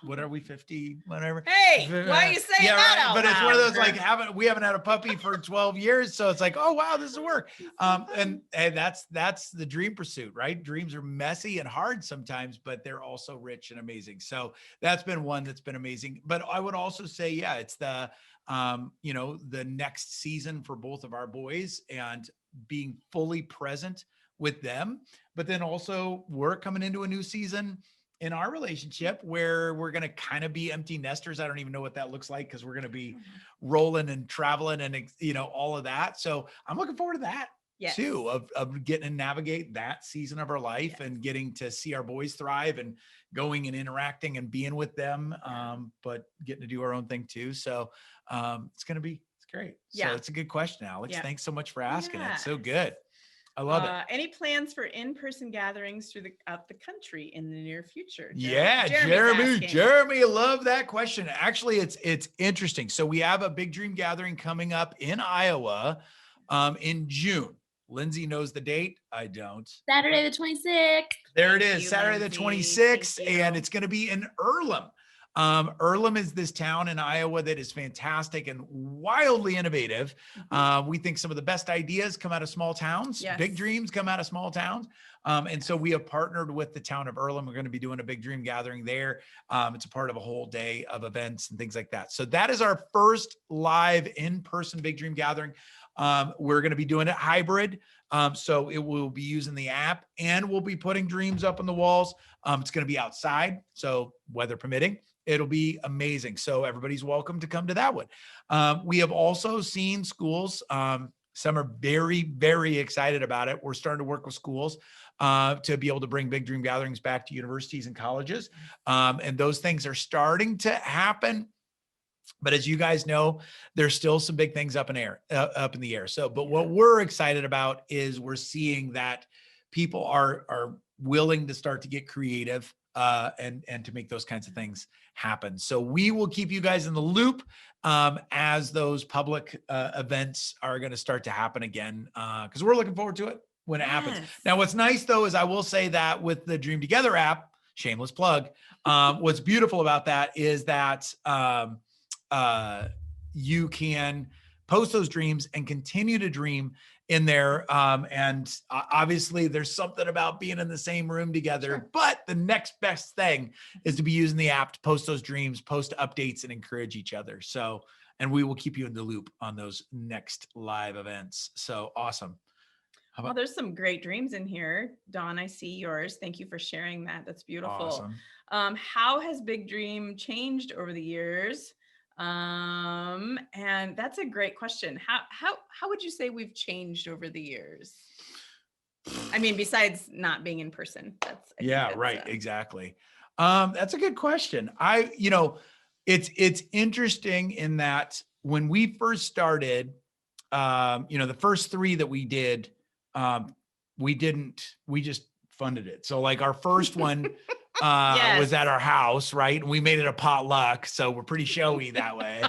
what are we, 50, whatever. Hey, why are you saying that out but loud? it's one of those like we haven't had a puppy for 12 years. So it's like, oh wow, this will work. And that's the dream pursuit, right? Dreams are messy and hard sometimes, but they're also rich and amazing. So that's been one that's been amazing. But I would also say, it's the the next season for both of our boys and being fully present with them. But then also we're coming into a new season in our relationship where we're going to kind of be empty nesters. I don't even know what that looks like because we're going to be rolling and traveling and, all of that. So I'm looking forward to that. Yes. Too, of getting to navigate that season of our life and getting to see our boys thrive and going and interacting and being with them, but getting to do our own thing too. So it's great. So it's a good question, Alex. Thanks so much for asking it. So good. I love it. Any plans for in-person gatherings throughout the country in the near future? Jeremy, I love that question. Actually, it's interesting. So we have a Big Dream Gathering coming up in Iowa in June. Lindsay knows the date. I don't. Saturday the 26th. There it is. Saturday the 26th. And it's going to be in Earlham. Earlham is this town in Iowa that is fantastic and wildly innovative. We think some of the best ideas come out of small towns. Yes. Big dreams come out of small towns. And so we have partnered with the town of Earlham. We're going to be doing a Big Dream Gathering there. It's a part of a whole day of events and things like that. So that is our first live in-person Big Dream Gathering. We're going to be doing it hybrid. So it will be using the app and we'll be putting dreams up on the walls. It's going to be outside. So weather permitting, it'll be amazing. So everybody's welcome to come to that one. We have also seen schools. Some are very, very excited about it. We're starting to work with schools to be able to bring Big Dream Gatherings back to universities and colleges. And those things are starting to happen. But as you guys know, there's still some big things up in the air. So, but what we're excited about is we're seeing that people are willing to start to get creative and to make those kinds of things happen. So we will keep you guys in the loop as those public events are going to start to happen again, because we're looking forward to it when it happens. Now, what's nice though is I will say that with the Dream Together app, shameless plug, what's beautiful about that is that you can post those dreams and continue to dream in there. And obviously there's something about being in the same room together, but the next best thing is to be using the app to post those dreams, post updates, and encourage each other. So, and we will keep you in the loop on those next live events. So awesome. Well, there's some great dreams in here. Dawn, I see yours. Thank you for sharing that. That's beautiful. Awesome. How has Big Dream changed over the years? And that's a great question. How would you say we've changed over the years? I mean, besides not being in person. Exactly. That's a good question. It's interesting in that when we first started, the first 3 that we did, we just funded it. So like our first one was at our house, right? And we made it a potluck. So we're pretty showy that way.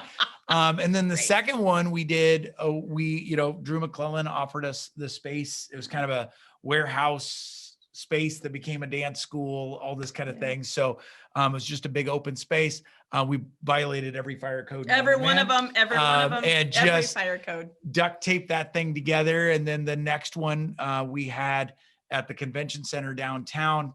And then the second one we did, Drew McClellan offered us the space. It was kind of a warehouse space that became a dance school, all this kind of thing. So it was just a big open space. We violated every fire code. Every one of them, and just every fire code. Duct tape that thing together. And then the next one we had at the convention center downtown.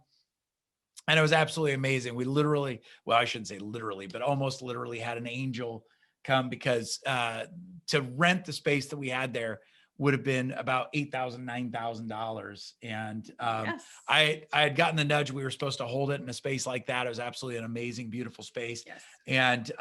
And it was absolutely amazing. We literally, well, I shouldn't say literally, but almost literally had an angel come because to rent the space that we had there would have been about $8,000, $9,000. And I had gotten the nudge. We were supposed to hold it in a space like that. It was absolutely an amazing, beautiful space. Yes. And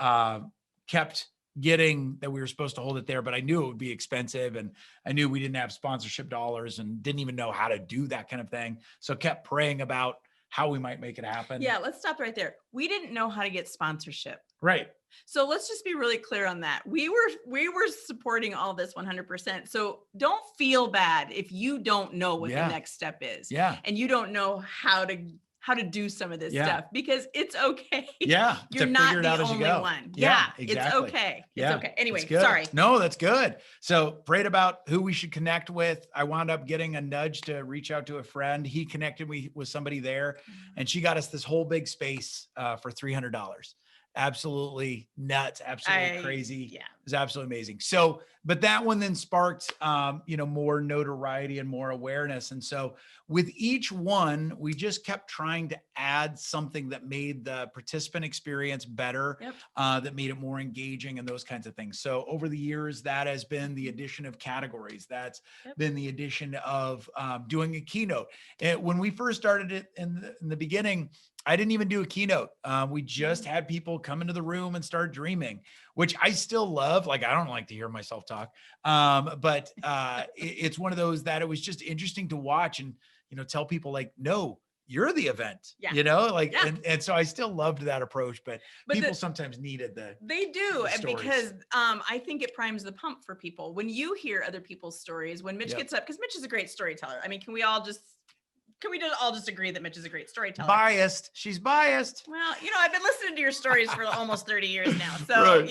kept getting that we were supposed to hold it there, but I knew it would be expensive. And I knew we didn't have sponsorship dollars and didn't even know how to do that kind of thing. So kept praying about how we might make it happen. Yeah, let's stop right there. We didn't know how to get sponsorship. Right. So let's just be really clear on that. We were supporting all this 100%. So don't feel bad if you don't know what the next step is. Yeah. And you don't know how to do some of this stuff, because it's okay. Yeah. You're not the only one. Yeah, exactly. It's okay. It's okay. Anyway, sorry. No, that's good. So prayed about who we should connect with. I wound up getting a nudge to reach out to a friend. He connected me with somebody there, and she got us this whole big space for $300. Absolutely nuts, absolutely crazy. Yeah. It was absolutely amazing. So, but that one then sparked, more notoriety and more awareness. And so with each one, we just kept trying to add something that made the participant experience better, that made it more engaging and those kinds of things. So over the years, that has been the addition of categories. That's been the addition of doing a keynote. And when we first started it in the beginning, I didn't even do a keynote. We just had people come into the room and start dreaming, which I still love. Like, I don't like to hear myself talk. But it's one of those that it was just interesting to watch and, tell people like, no, you're the event, and so I still loved that approach, but people sometimes needed they do, the because I think it primes the pump for people. When you hear other people's stories, when Mitch gets up, because Mitch is a great storyteller. I mean, can we all just agree that Mitch is a great storyteller? Biased. She's biased. Well, I've been listening to your stories for almost 30 years now. So,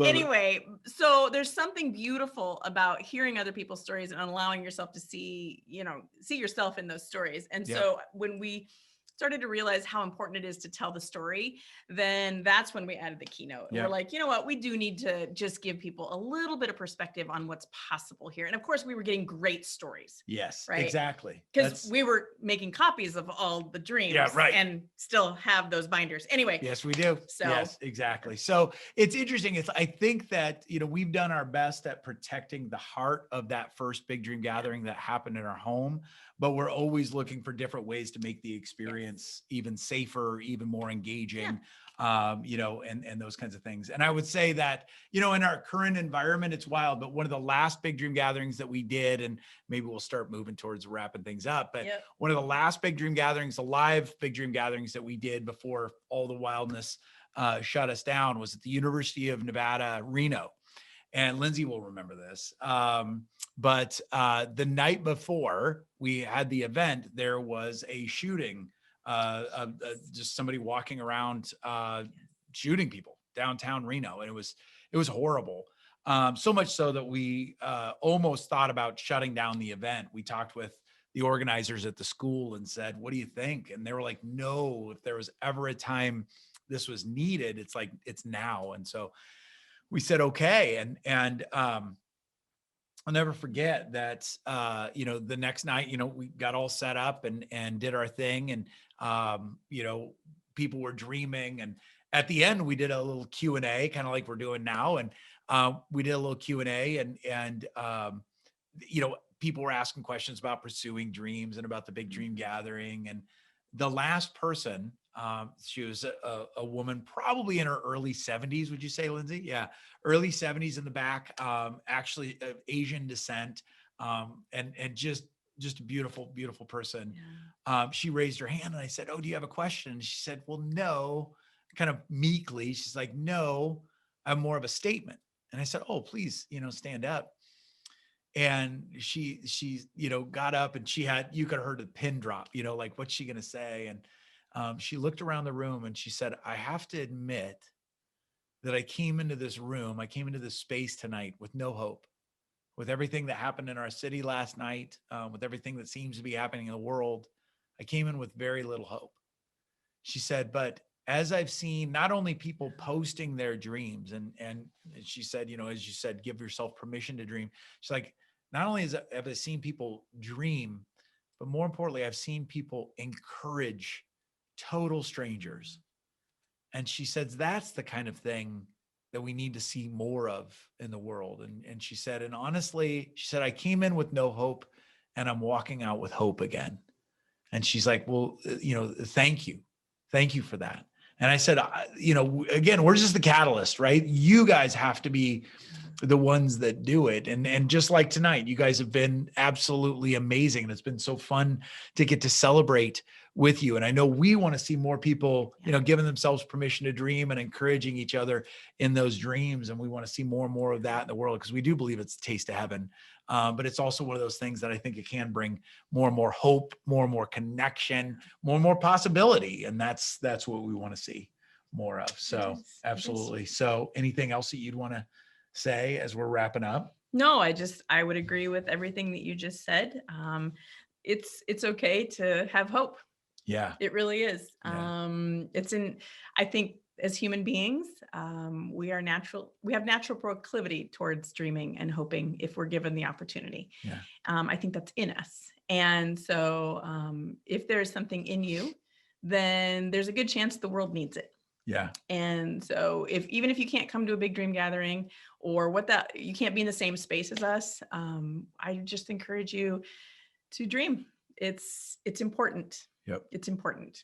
anyway, so there's something beautiful about hearing other people's stories and allowing yourself to see yourself in those stories. And so when we started to realize how important it is to tell the story, then that's when we added the keynote. And we're like, you know what, we do need to just give people a little bit of perspective on what's possible here. And of course, we were getting great stories. Yes, right? Exactly. Because we were making copies of all the dreams and still have those binders. Anyway. Yes, we do. So yes, exactly. So it's interesting. I think that, we've done our best at protecting the heart of that first Big Dream Gathering that happened in our home, but we're always looking for different ways to make the experience even safer, even more engaging, and those kinds of things. And I would say that, in our current environment, it's wild, but one of the last Big Dream Gatherings that we did, and maybe we'll start moving towards wrapping things up, but one of the last Big Dream Gatherings, the live Big Dream Gatherings that we did before all the wildness shut us down, was at the University of Nevada, Reno. And Lindsay will remember this. But the night before we had the event, there was a shooting, just somebody walking around shooting people downtown Reno. And it was horrible. So much so that we almost thought about shutting down the event. We talked with the organizers at the school and said, what do you think? And they were like, no, if there was ever a time this was needed, it's now. And so we said, okay. And I'll never forget that, you know, the next night, you know, we got all set up and did our thing. And, you know, people were dreaming. And at the end, we did a little Q&A, kind of like we're doing now. And we did a little Q&A and you know, people were asking questions about pursuing dreams and about the big dream gathering. And the last person, she was a woman, probably in her early 70s. Would you say, Lindsay? Yeah. Early 70s in the back, actually of Asian descent. And just a beautiful, beautiful person. Yeah. She raised her hand and I said, "Oh, do you have a question?" And she said, "Well, no," kind of meekly. She's like, "No, I'm more of a statement." And I said, "Oh, please, you know, stand up." And she, you know, got up and you could have heard the pin drop, you know, like, what's she going to say? And she looked around the room and she said, "I have to admit that I came into this room, I came into this space tonight with no hope, with everything that happened in our city last night, with everything that seems to be happening in the world. I came in with very little hope." She said, "But as I've seen not only people posting their dreams and she said, you know, as you said, give yourself permission to dream." She's like, "Not only have I seen people dream, but more importantly, I've seen people encourage total strangers." And she says, "That's the kind of thing that we need to see more of in the world." And she said, "And honestly," she said, "I came in with no hope and I'm walking out with hope again." And she's like, "Well, you know, thank you. Thank you for that." And I said, "You know, again, we're just the catalyst, right? You guys have to be the ones that do it." And just like tonight, you guys have been absolutely amazing. And it's been so fun to get to celebrate with you. And I know we want to see more people, you know, giving themselves permission to dream and encouraging each other in those dreams. And we want to see more and more of that in the world because we do believe it's a taste of heaven. But it's also one of those things that I think it can bring more and more hope, more and more connection, more and more possibility. And that's what we want to see more of. So absolutely. So anything else that you'd want to say as we're wrapping up? No, I would agree with everything that you just said. It's okay to have hope. Yeah. It really is. Yeah. I think as human beings, we have natural proclivity towards dreaming and hoping if we're given the opportunity. Yeah. I think that's in us. And so if there's something in you, then there's a good chance the world needs it. Yeah. And so even if you can't come to a big dream gathering or you can't be in the same space as us, I just encourage you to dream. It's important. Yep. It's important.